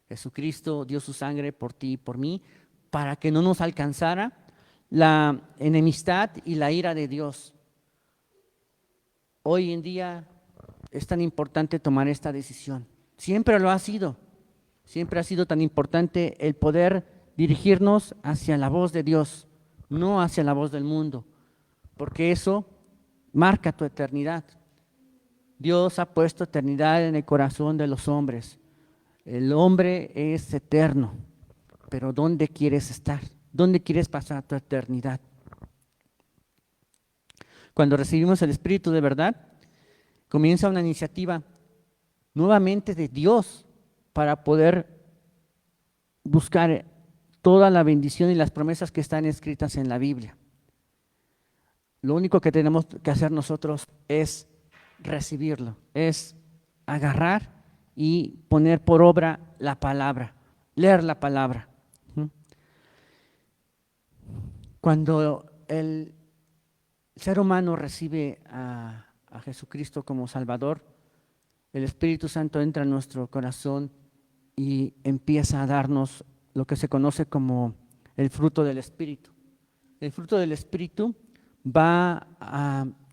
Jesucristo dio su sangre por ti y por mí, para que no nos alcanzara la enemistad y la ira de Dios. Hoy en día es tan importante tomar esta decisión. Siempre lo ha sido. Siempre ha sido tan importante el poder dirigirnos hacia la voz de Dios, no hacia la voz del mundo, porque eso marca tu eternidad. Dios ha puesto eternidad en el corazón de los hombres. El hombre es eterno, pero ¿dónde quieres estar? ¿Dónde quieres pasar tu eternidad? Cuando recibimos el Espíritu de verdad, comienza una iniciativa nuevamente de Dios para poder buscar toda la bendición y las promesas que están escritas en la Biblia. Lo único que tenemos que hacer nosotros es recibirlo, es agarrar y poner por obra la palabra, leer la palabra. Cuando el ser humano recibe a Jesucristo como Salvador, el Espíritu Santo entra en nuestro corazón y empieza a darnos lo que se conoce como el fruto del Espíritu. El fruto del Espíritu va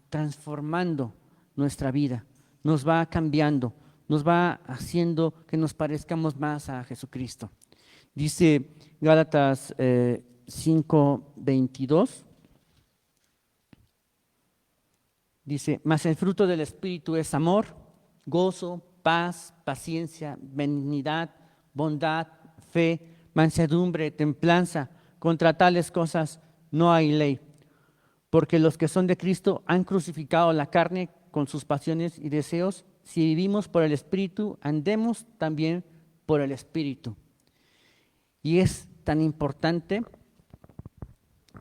transformando nuestra vida, nos va cambiando, nos va haciendo que nos parezcamos más a Jesucristo. Dice Gálatas 5:22, dice, mas el fruto del Espíritu es amor, gozo, paz, paciencia, benignidad, bondad, fe, mansedumbre, templanza. Contra tales cosas no hay ley. Porque los que son de Cristo han crucificado la carne con sus pasiones y deseos. Si vivimos por el Espíritu, andemos también por el Espíritu. Y es tan importante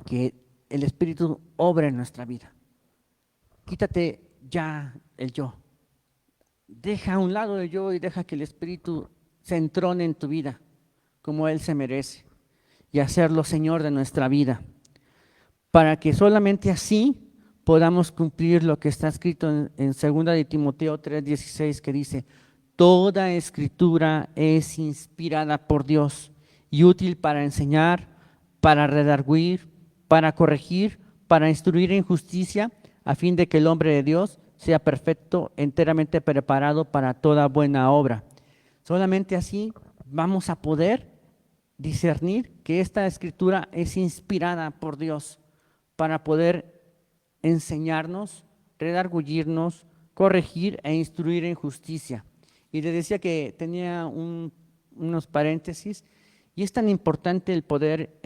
que el Espíritu obre en nuestra vida. Quítate ya el yo. Deja a un lado el yo y deja que el Espíritu se entrone en tu vida como Él se merece y hacerlo Señor de nuestra vida, para que solamente así podamos cumplir lo que está escrito en 2 de Timoteo 3:16, que dice, toda escritura es inspirada por Dios y útil para enseñar, para redarguir, para corregir, para instruir en justicia, a fin de que el hombre de Dios sea perfecto, enteramente preparado para toda buena obra. Solamente así vamos a poder discernir que esta escritura es inspirada por Dios para poder enseñarnos, redarguirnos, corregir e instruir en justicia. Y le decía que tenía unos paréntesis, y es tan importante el poder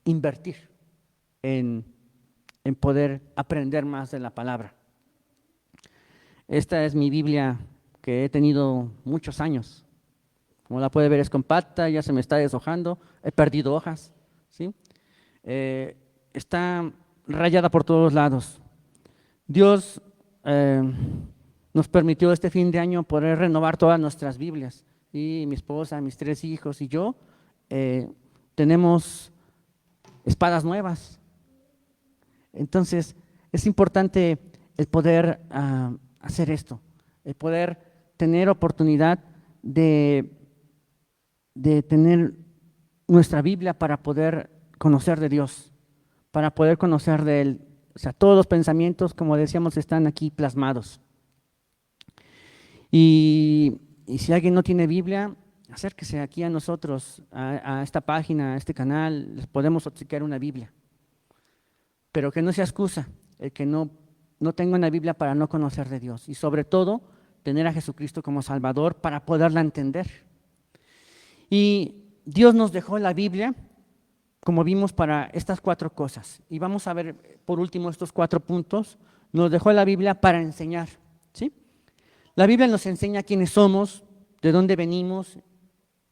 invertir en poder aprender más de la palabra. Esta es mi Biblia que he tenido muchos años. Como la puede ver, es compacta, ya se me está deshojando, he perdido hojas, ¿sí? Está rayada por todos lados. Dios nos permitió este fin de año poder renovar todas nuestras Biblias. Y mi esposa, mis 3 hijos y yo tenemos espadas nuevas. Entonces, es importante el poder hacer esto, el poder tener oportunidad de tener nuestra Biblia para poder conocer de Dios, para poder conocer de Él. O sea, todos los pensamientos, como decíamos, están aquí plasmados. Y si alguien no tiene Biblia, acérquese aquí a nosotros, a esta página, a este canal, les podemos obsequiar una Biblia. Pero que no sea excusa el que no tenga una Biblia para no conocer de Dios. Y sobre todo, tener a Jesucristo como Salvador para poderla entender. Y Dios nos dejó la Biblia, como vimos, para estas 4 cosas. Y vamos a ver por último estos 4 puntos. Nos dejó la Biblia para enseñar, ¿sí? La Biblia nos enseña quiénes somos, de dónde venimos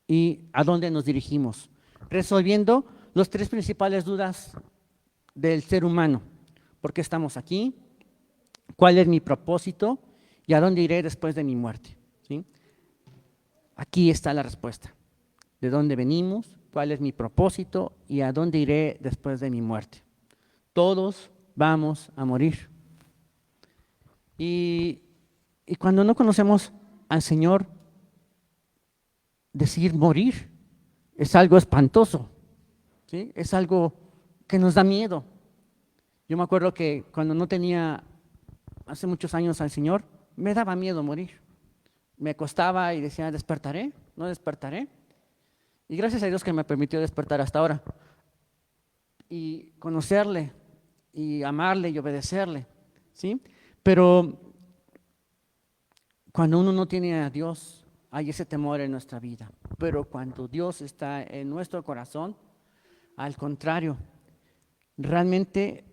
y a dónde nos dirigimos, resolviendo las 3 principales dudas del ser humano. ¿Por qué estamos aquí? ¿Cuál es mi propósito? ¿Y a dónde iré después de mi muerte? ¿Sí? Aquí está la respuesta. ¿De dónde venimos? ¿Cuál es mi propósito? ¿Y a dónde iré después de mi muerte? Todos vamos a morir. Y cuando no conocemos al Señor, decir morir es algo espantoso, ¿sí? Es algo que nos da miedo. Yo me acuerdo que cuando no tenía hace muchos años al Señor, me daba miedo morir. Me acostaba y decía, despertaré. no despertaré. Y gracias a Dios que me permitió despertar hasta ahora. Y conocerle, y amarle y obedecerle, ¿sí? Pero cuando uno no tiene a Dios, hay ese temor en nuestra vida. Pero cuando Dios está en nuestro corazón, al contrario, realmente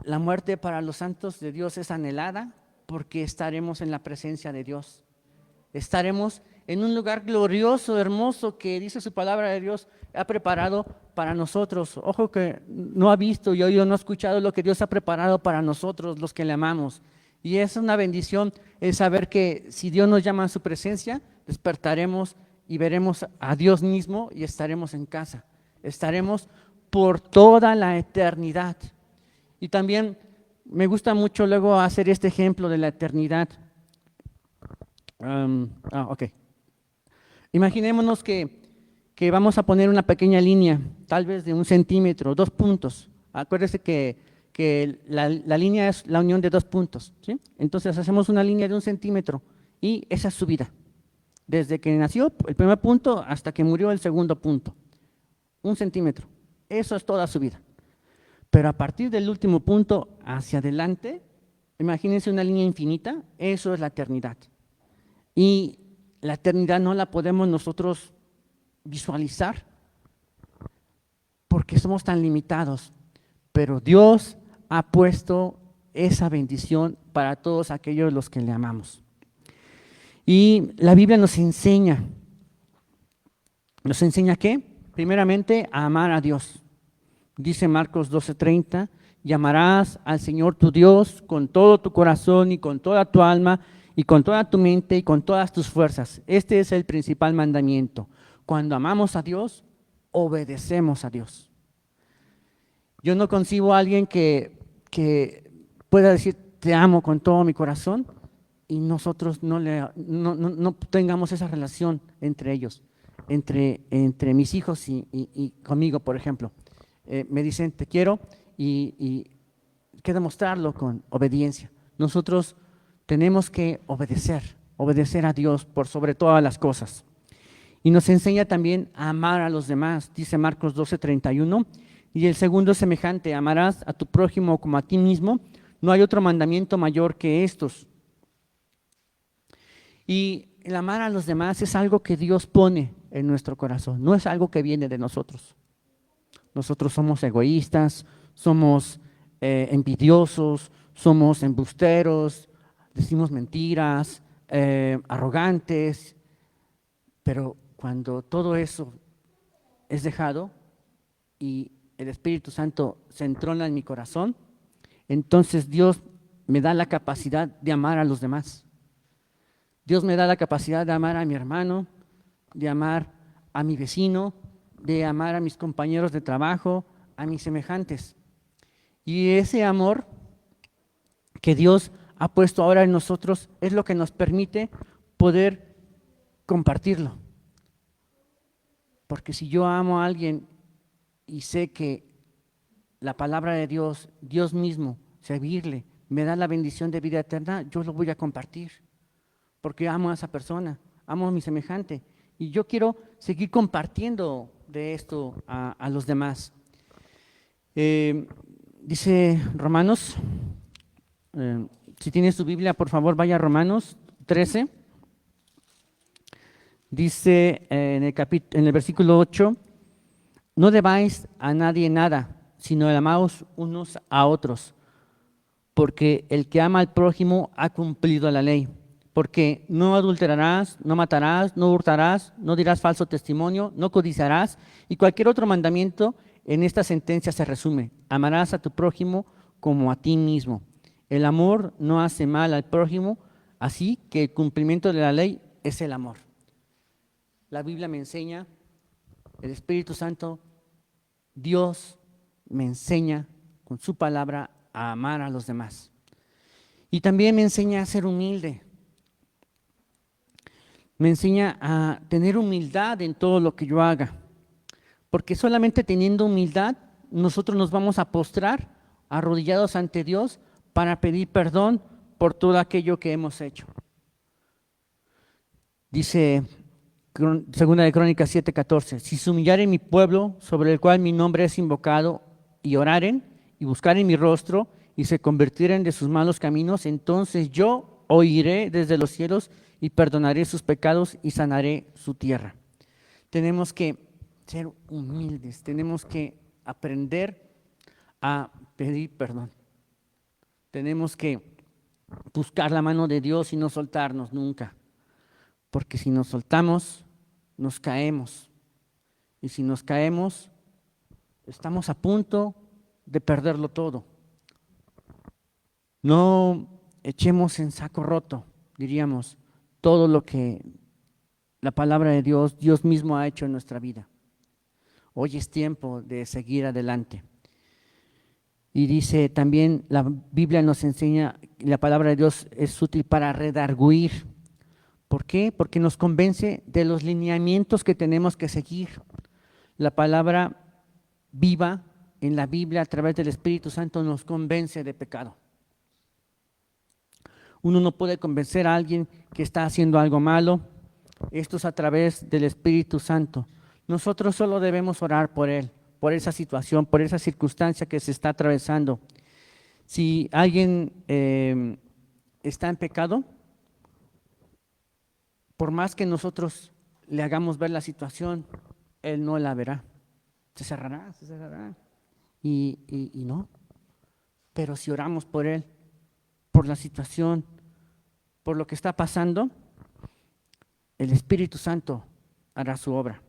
la muerte para los santos de Dios es anhelada porque estaremos en la presencia de Dios. Estaremos en un lugar glorioso, hermoso, que dice su palabra de Dios, ha preparado para nosotros. Ojo que no ha visto y oído, no ha escuchado lo que Dios ha preparado para nosotros, los que le amamos. Y es una bendición el saber que si Dios nos llama a su presencia, despertaremos y veremos a Dios mismo y estaremos en casa. Estaremos por toda la eternidad. Y también me gusta mucho luego hacer este ejemplo de la eternidad. Ok. Imaginémonos que vamos a poner una pequeña línea, tal vez de 1 centímetro, 2 puntos. Acuérdese que la línea es la unión de 2 puntos, ¿sí? Entonces hacemos una línea de 1 centímetro y esa es su vida. Desde que nació el primer punto hasta que murió el segundo punto. 1 centímetro. Eso es toda su vida. Pero a partir del último punto hacia adelante, imagínense una línea infinita, eso es la eternidad. Y la eternidad no la podemos nosotros visualizar porque somos tan limitados, pero Dios ha puesto esa bendición para todos aquellos los que le amamos. Y la Biblia nos enseña ¿qué? Primeramente a amar a Dios. Dice Marcos 12:30, y amarás al Señor tu Dios con todo tu corazón y con toda tu alma y con toda tu mente y con todas tus fuerzas. Este es el principal mandamiento. Cuando amamos a Dios, obedecemos a Dios. Yo no concibo a alguien que pueda decir te amo con todo mi corazón y nosotros no tengamos esa relación entre ellos, entre mis hijos y conmigo, por ejemplo. Me dicen te quiero y hay que demostrarlo con obediencia. Nosotros tenemos que obedecer a Dios por sobre todas las cosas. Y nos enseña también a amar a los demás, dice Marcos 12:31, y el segundo es semejante, amarás a tu prójimo como a ti mismo, no hay otro mandamiento mayor que estos. Y el amar a los demás es algo que Dios pone en nuestro corazón, no es algo que viene de nosotros. Nosotros somos egoístas, somos envidiosos, somos embusteros, decimos mentiras, arrogantes, pero cuando todo eso es dejado y el Espíritu Santo se entrona en mi corazón, entonces Dios me da la capacidad de amar a los demás. Dios me da la capacidad de amar a mi hermano, de amar a mi vecino, de amar a mis compañeros de trabajo, a mis semejantes. Y ese amor que Dios ha puesto ahora en nosotros es lo que nos permite poder compartirlo. Porque si yo amo a alguien y sé que la palabra de Dios, Dios mismo, servirle, me da la bendición de vida eterna, yo lo voy a compartir. Porque amo a esa persona, amo a mi semejante. Y yo quiero seguir compartiendo de esto a los demás. Dice Romanos, si tienes tu Biblia, por favor, vaya a Romanos 13. Dice en el versículo 8, no debáis a nadie nada, sino amaos unos a otros, porque el que ama al prójimo ha cumplido la ley. Porque no adulterarás, no matarás, no hurtarás, no dirás falso testimonio, no codiciarás, y cualquier otro mandamiento en esta sentencia se resume: amarás a tu prójimo como a ti mismo. El amor no hace mal al prójimo, así que el cumplimiento de la ley es el amor. La Biblia me enseña, el Espíritu Santo, Dios me enseña con su palabra a amar a los demás. Y también me enseña a ser humilde. Me enseña a tener humildad en todo lo que yo haga, porque solamente teniendo humildad nosotros nos vamos a postrar arrodillados ante Dios para pedir perdón por todo aquello que hemos hecho. Dice Segunda de Crónicas 7:14. Si se humillare mi pueblo, sobre el cual mi nombre es invocado, y oraren, y buscaren mi rostro, y se convirtieren de sus malos caminos, entonces yo oiré desde los cielos, y perdonaré sus pecados, y sanaré su tierra. Tenemos que ser humildes, tenemos que aprender a pedir perdón. Tenemos que buscar la mano de Dios y no soltarnos nunca. Porque si nos soltamos, nos caemos. Y si nos caemos, estamos a punto de perderlo todo. No echemos en saco roto, diríamos, todo lo que la palabra de Dios, Dios mismo ha hecho en nuestra vida. Hoy es tiempo de seguir adelante. Y dice también, la Biblia nos enseña, la palabra de Dios es útil para redarguir. ¿Por qué? Porque nos convence de los lineamientos que tenemos que seguir. La palabra viva en la Biblia a través del Espíritu Santo nos convence de pecado. Uno no puede convencer a alguien que está haciendo algo malo. Esto es a través del Espíritu Santo. Nosotros solo debemos orar por él, por esa situación, por esa circunstancia que se está atravesando. Si alguien está en pecado, por más que nosotros le hagamos ver la situación, él no la verá. Se cerrará. Y no. Pero si oramos por él, por la situación, por lo que está pasando, el Espíritu Santo hará su obra.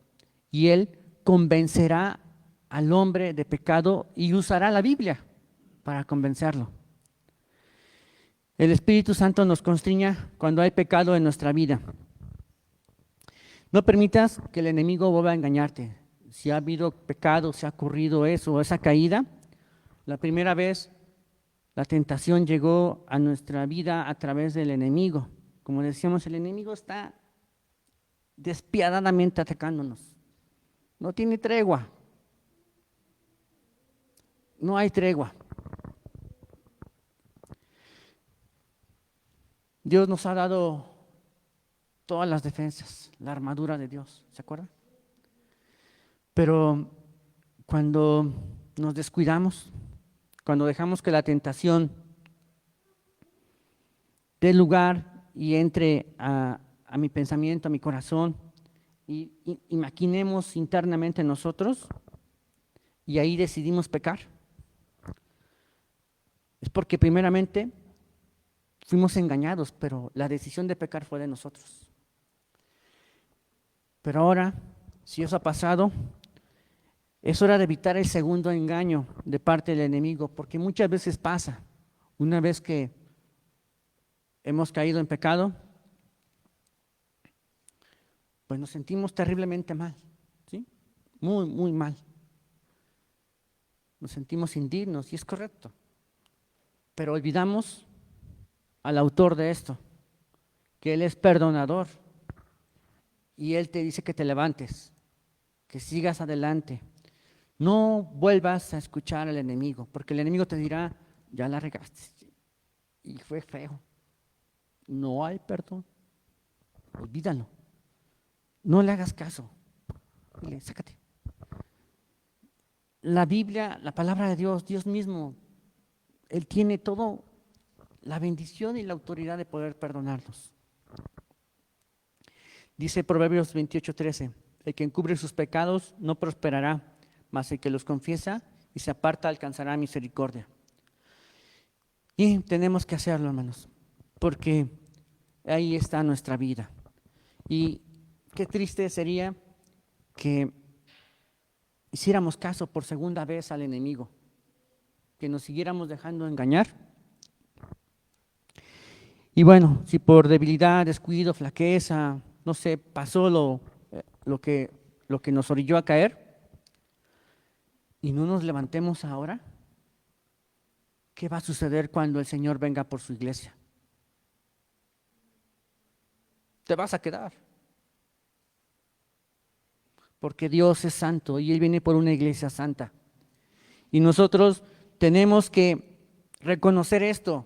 Y él convencerá al hombre de pecado y usará la Biblia para convencerlo. El Espíritu Santo nos constriña cuando hay pecado en nuestra vida. No permitas que el enemigo vuelva a engañarte. Si ha habido pecado, si ha ocurrido eso, esa caída, la primera vez la tentación llegó a nuestra vida a través del enemigo. Como decíamos, el enemigo está despiadadamente atacándonos. No tiene tregua. No hay tregua. Dios nos ha dado todas las defensas, la armadura de Dios, ¿se acuerdan? Pero cuando nos descuidamos, cuando dejamos que la tentación dé lugar y entre a mi pensamiento, a mi corazón, y maquinemos internamente nosotros, y ahí decidimos pecar, es porque primeramente fuimos engañados, pero la decisión de pecar fue de nosotros. Pero ahora, si eso ha pasado, es hora de evitar el segundo engaño de parte del enemigo, porque muchas veces pasa, una vez que hemos caído en pecado, pues nos sentimos terriblemente mal, ¿sí? Muy, muy mal. Nos sentimos indignos y es correcto, pero olvidamos al autor de esto, que Él es perdonador y Él te dice que te levantes, que sigas adelante. No vuelvas a escuchar al enemigo, porque el enemigo te dirá, ya la regaste y fue feo. No hay perdón. Olvídalo. No le hagas caso. Dile, sácate. La Biblia, la palabra de Dios, Dios mismo, Él tiene todo la bendición y la autoridad de poder perdonarnos. Dice Proverbios 28:13, el que encubre sus pecados no prosperará, mas el que los confiesa y se aparta alcanzará misericordia. Y tenemos que hacerlo, hermanos, porque ahí está nuestra vida. Y qué triste sería que hiciéramos caso por segunda vez al enemigo, que nos siguiéramos dejando engañar. Y bueno, si por debilidad, descuido, flaqueza, no sé, pasó lo que nos orilló a caer, y no nos levantemos ahora, ¿qué va a suceder cuando el Señor venga por su iglesia? Te vas a quedar. Porque Dios es santo y Él viene por una iglesia santa. Y nosotros tenemos que reconocer esto,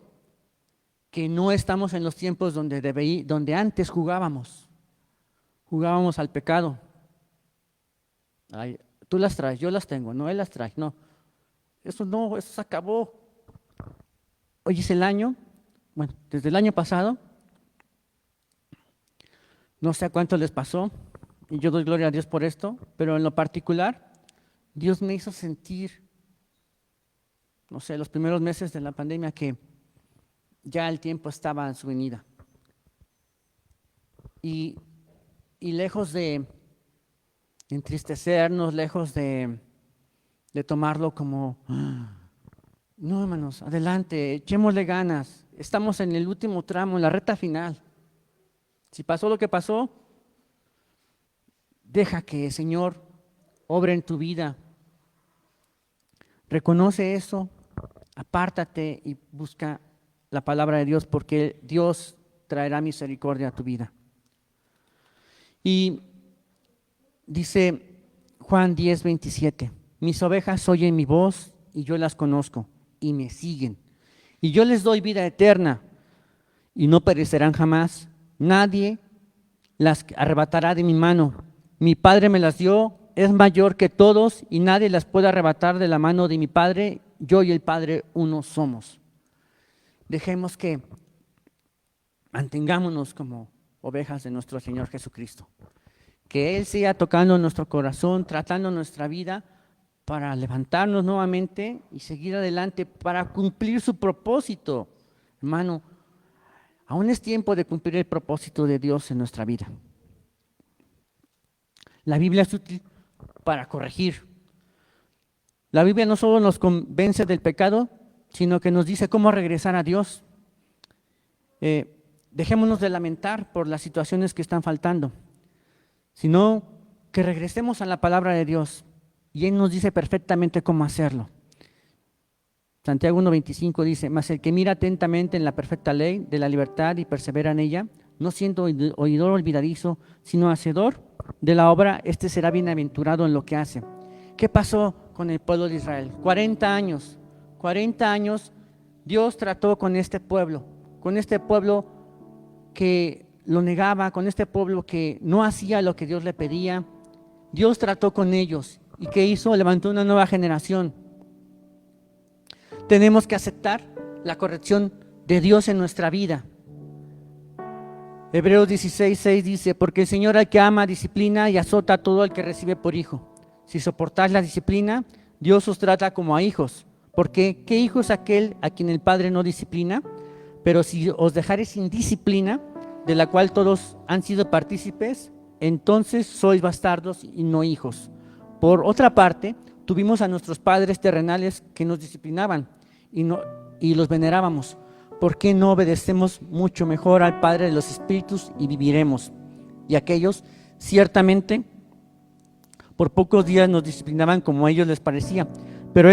que no estamos en los tiempos donde antes jugábamos jugábamos al pecado. Ay, tú las traes, yo las tengo, no, él las trae, no. No, eso se acabó. Hoy es el año, bueno, desde el año pasado, no sé a cuánto les pasó, y yo doy gloria a Dios por esto, pero en lo particular, Dios me hizo sentir, no sé, los primeros meses de la pandemia que ya el tiempo estaba en su venida. Y lejos de entristecernos, lejos de tomarlo como, no, hermanos, adelante, echémosle ganas, estamos en el último tramo, en la recta final. Si pasó lo que pasó, deja que el Señor obre en tu vida. Reconoce eso, apártate y busca la palabra de Dios, porque Dios traerá misericordia a tu vida. Y dice Juan 10:27, mis ovejas oyen mi voz y yo las conozco y me siguen. Y yo les doy vida eterna y no perecerán jamás. Nadie las arrebatará de mi mano. Mi Padre me las dio, es mayor que todos y nadie las puede arrebatar de la mano de mi Padre. Yo y el Padre uno somos. Dejemos que mantengámonos como ovejas de nuestro Señor Jesucristo. Que Él siga tocando nuestro corazón, tratando nuestra vida para levantarnos nuevamente y seguir adelante para cumplir su propósito. Hermano, aún es tiempo de cumplir el propósito de Dios en nuestra vida. La Biblia es útil para corregir. La Biblia no solo nos convence del pecado, sino que nos dice cómo regresar a Dios. Dejémonos de lamentar por las situaciones que están faltando, sino que regresemos a la palabra de Dios y Él nos dice perfectamente cómo hacerlo. Santiago 1:25 dice, mas el que mira atentamente en la perfecta ley de la libertad y persevera en ella, no siendo oidor olvidadizo, sino hacedor de la obra, este será bienaventurado en lo que hace. ¿Qué pasó con el pueblo de Israel? 40 años Dios trató con este pueblo que lo negaba, con este pueblo que no hacía lo que Dios le pedía. Dios trató con ellos y ¿qué hizo? Levantó una nueva generación. Tenemos que aceptar la corrección de Dios en nuestra vida. Hebreos 16:6 dice, porque el Señor al que ama disciplina y azota a todo el que recibe por hijo. Si soportáis la disciplina, Dios os trata como a hijos. Porque ¿qué hijo es aquel a quien el Padre no disciplina? Pero si os dejareis sin disciplina, de la cual todos han sido partícipes, entonces sois bastardos y no hijos. Por otra parte, tuvimos a nuestros padres terrenales que nos disciplinaban y los venerábamos. ¿Por qué no obedecemos mucho mejor al Padre de los Espíritus y viviremos? Y aquellos ciertamente por pocos días nos disciplinaban como a ellos les parecía, pero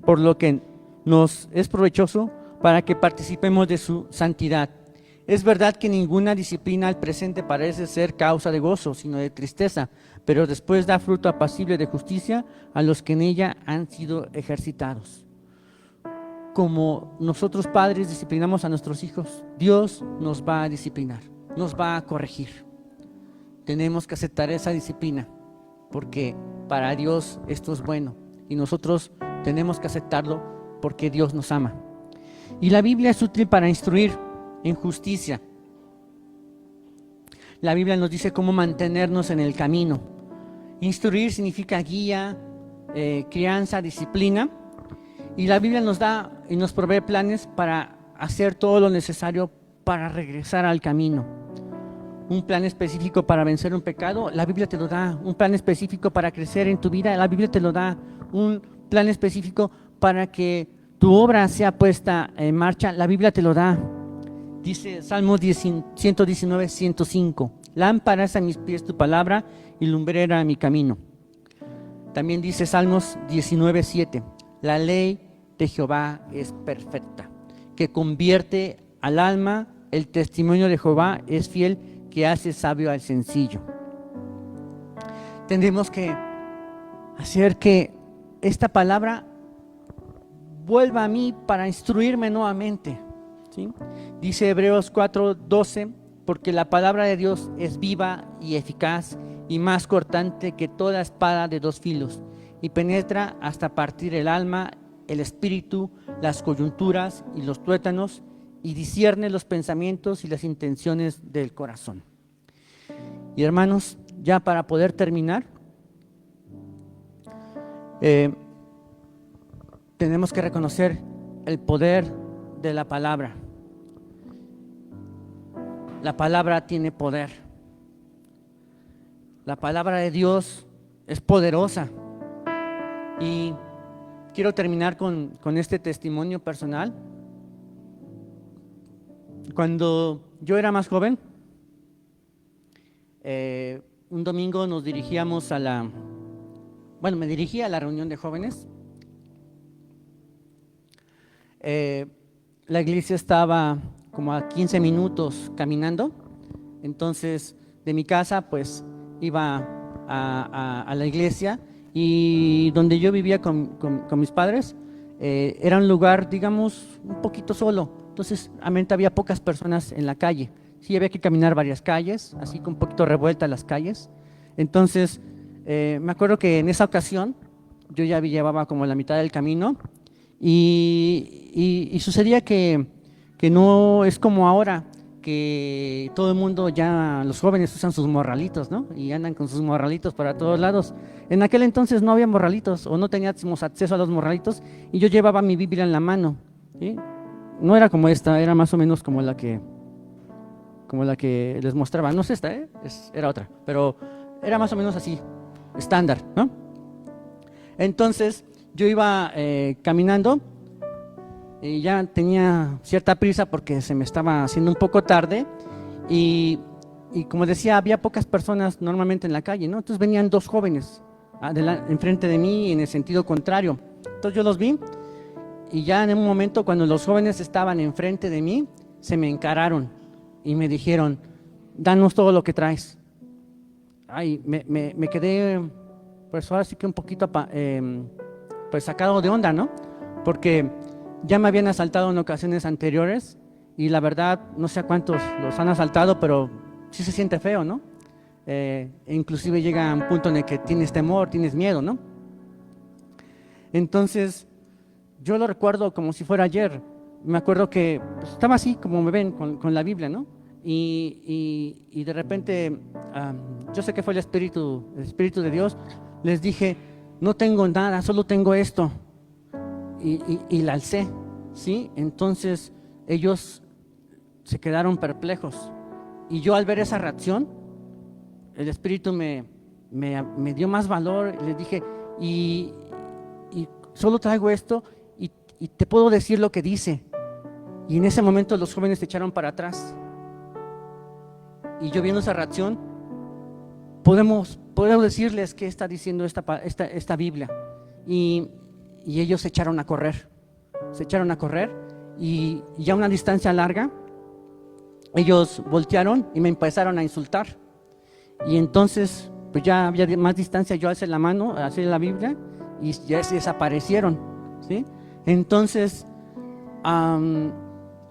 por lo que nos es provechoso para que participemos de su santidad. Es verdad que ninguna disciplina al presente parece ser causa de gozo, sino de tristeza, pero después da fruto apacible de justicia a los que en ella han sido ejercitados. Como nosotros padres disciplinamos a nuestros hijos, Dios nos va a disciplinar, nos va a corregir. Tenemos que aceptar esa disciplina, porque para Dios esto es bueno y nosotros tenemos que aceptarlo porque Dios nos ama. Y la Biblia es útil para instruir en justicia. La Biblia nos dice cómo mantenernos en el camino. Instruir significa guía, crianza, disciplina. Y la Biblia nos da y nos provee planes para hacer todo lo necesario para regresar al camino. Un plan específico para vencer un pecado, la Biblia te lo da. Un plan específico para crecer en tu vida, la Biblia te lo da. Un plan específico para que tu obra sea puesta en marcha, la Biblia te lo da. Dice Salmos 119, 105, lámpara es a mis pies tu palabra y lumbrera a mi camino. También dice Salmos 19, 7, la ley de Jehová es perfecta, que convierte al alma, el testimonio de Jehová es fiel, que hace sabio al sencillo. Tendremos que hacer que esta palabra vuelva a mí para instruirme nuevamente, ¿sí? Dice Hebreos 4:12, porque la palabra de Dios es viva y eficaz y más cortante que toda espada de dos filos, y penetra hasta partir el alma, el espíritu, las coyunturas y los tuétanos, y discierne los pensamientos y las intenciones del corazón. Y hermanos, ya para poder terminar, tenemos que reconocer el poder de la palabra. La palabra tiene poder. La palabra de Dios es poderosa. Y quiero terminar con este testimonio personal. Cuando yo era más joven, un domingo nos dirigíamos me dirigía a la reunión de jóvenes. La iglesia estaba como a 15 minutos caminando, entonces de mi casa pues iba a la iglesia, y donde yo vivía con mis padres era un lugar, digamos, un poquito solo, entonces realmente había pocas personas en la calle. Sí, había que caminar varias calles, así con un poquito revueltas las calles. Entonces me acuerdo que en esa ocasión yo ya llevaba como la mitad del camino, y sucedía que no es como ahora, que todo el mundo, ya los jóvenes usan sus morralitos, ¿no? Y andan con sus morralitos para todos lados. En aquel entonces no había morralitos, o no teníamos acceso a los morralitos, y yo llevaba mi Biblia en la mano, ¿sí? No era como esta, era más o menos como la que les mostraba. No es esta, era otra, pero era más o menos así, estándar, ¿no? Entonces yo iba caminando, y ya tenía cierta prisa porque se me estaba haciendo un poco tarde, y como decía, había pocas personas normalmente en la calle, ¿no? Entonces venían dos jóvenes enfrente de mí en el sentido contrario. Entonces yo los vi, y ya en un momento, cuando los jóvenes estaban enfrente de mí, se me encararon y me dijeron: danos todo lo que traes. Ay, me quedé, pues ahora sí que un poquito pues sacado de onda, ¿no? Porque ya me habían asaltado en ocasiones anteriores, y la verdad no sé a cuántos los han asaltado, pero sí se siente feo, ¿no? Inclusive llega a un punto en el que tienes temor, tienes miedo, ¿no? Entonces yo lo recuerdo como si fuera ayer. Me acuerdo que pues, estaba así como me ven con la Biblia, ¿no? Y de repente yo sé que fue el Espíritu de Dios. Les dije: no tengo nada, solo tengo esto. Y la alcé, ¿sí? Entonces ellos se quedaron perplejos, y yo, al ver esa reacción, el Espíritu me dio más valor. Les dije: y solo traigo esto, y te puedo decir lo que dice. Y en ese momento los jóvenes se echaron para atrás, y yo, viendo esa reacción, podemos decirles qué está diciendo esta Biblia. Y ellos se echaron a correr, y ya a una distancia larga, ellos voltearon y me empezaron a insultar. Y entonces, pues ya había más distancia, yo alcé la mano, alcé la Biblia, y ya se desaparecieron, ¿sí? Entonces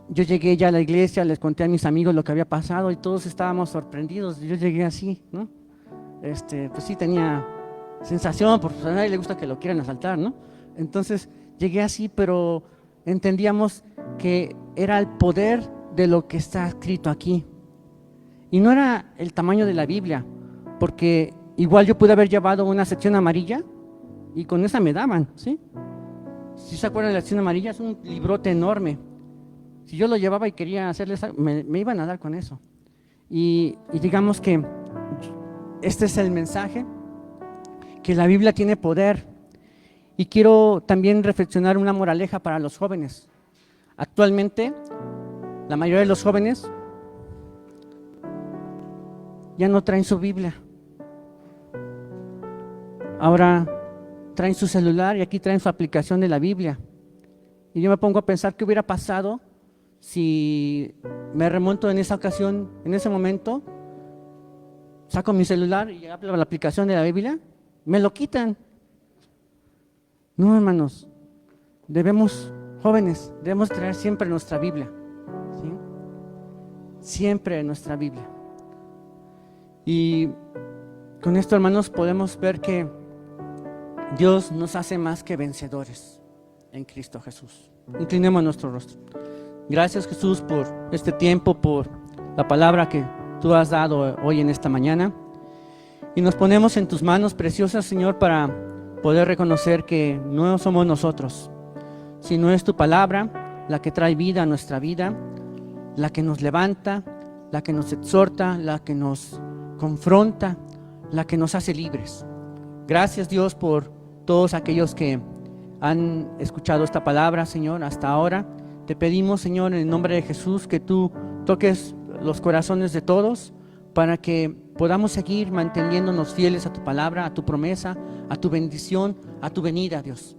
yo llegué ya a la iglesia, les conté a mis amigos lo que había pasado, y todos estábamos sorprendidos. Yo llegué así, ¿no? Pues sí tenía sensación, porque a nadie le gusta que lo quieran asaltar, ¿no? Entonces llegué así, pero entendíamos que era el poder de lo que está escrito aquí. Y no era el tamaño de la Biblia, porque igual yo pude haber llevado una sección amarilla, y con esa me daban, ¿sí? Si se acuerdan de la sección amarilla, es un librote enorme. Si yo lo llevaba y quería hacerles algo, me iban a dar con eso. Y digamos que este es el mensaje, que la Biblia tiene poder. Y quiero también reflexionar una moraleja para los jóvenes. Actualmente, la mayoría de los jóvenes ya no traen su Biblia. Ahora traen su celular, y aquí traen su aplicación de la Biblia. Y yo me pongo a pensar qué hubiera pasado si me remonto en esa ocasión, en ese momento, saco mi celular y abro la aplicación de la Biblia, me lo quitan. No, hermanos, jóvenes, debemos traer siempre nuestra Biblia, ¿sí? siempre en nuestra Biblia. Y con esto, hermanos, podemos ver que Dios nos hace más que vencedores en Cristo Jesús. Inclinemos nuestro rostro. Gracias, Jesús, por este tiempo, por la palabra que tú has dado hoy en esta mañana. Y nos ponemos en tus manos preciosas, Señor, para poder reconocer que no somos nosotros, sino es tu palabra la que trae vida a nuestra vida, la que nos levanta, la que nos exhorta, la que nos confronta, la que nos hace libres. Gracias, Dios, por todos aquellos que han escuchado esta palabra, Señor, hasta ahora. Te pedimos, Señor, en el nombre de Jesús, que tú toques los corazones de todos para que podamos seguir manteniéndonos fieles a tu palabra, a tu promesa, a tu bendición, a tu venida, Dios.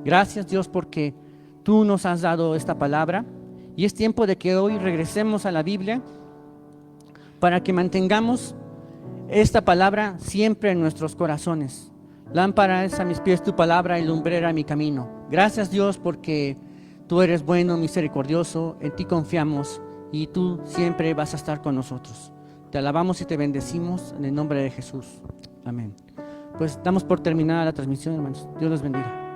Gracias, Dios, porque tú nos has dado esta palabra y es tiempo de que hoy regresemos a la Biblia para que mantengamos esta palabra siempre en nuestros corazones. Lámpara es a mis pies tu palabra y lumbrera mi camino. Gracias, Dios, porque tú eres bueno, misericordioso, en ti confiamos y tú siempre vas a estar con nosotros. Te alabamos y te bendecimos en el nombre de Jesús. Amén. Pues damos por terminada la transmisión, hermanos. Dios los bendiga.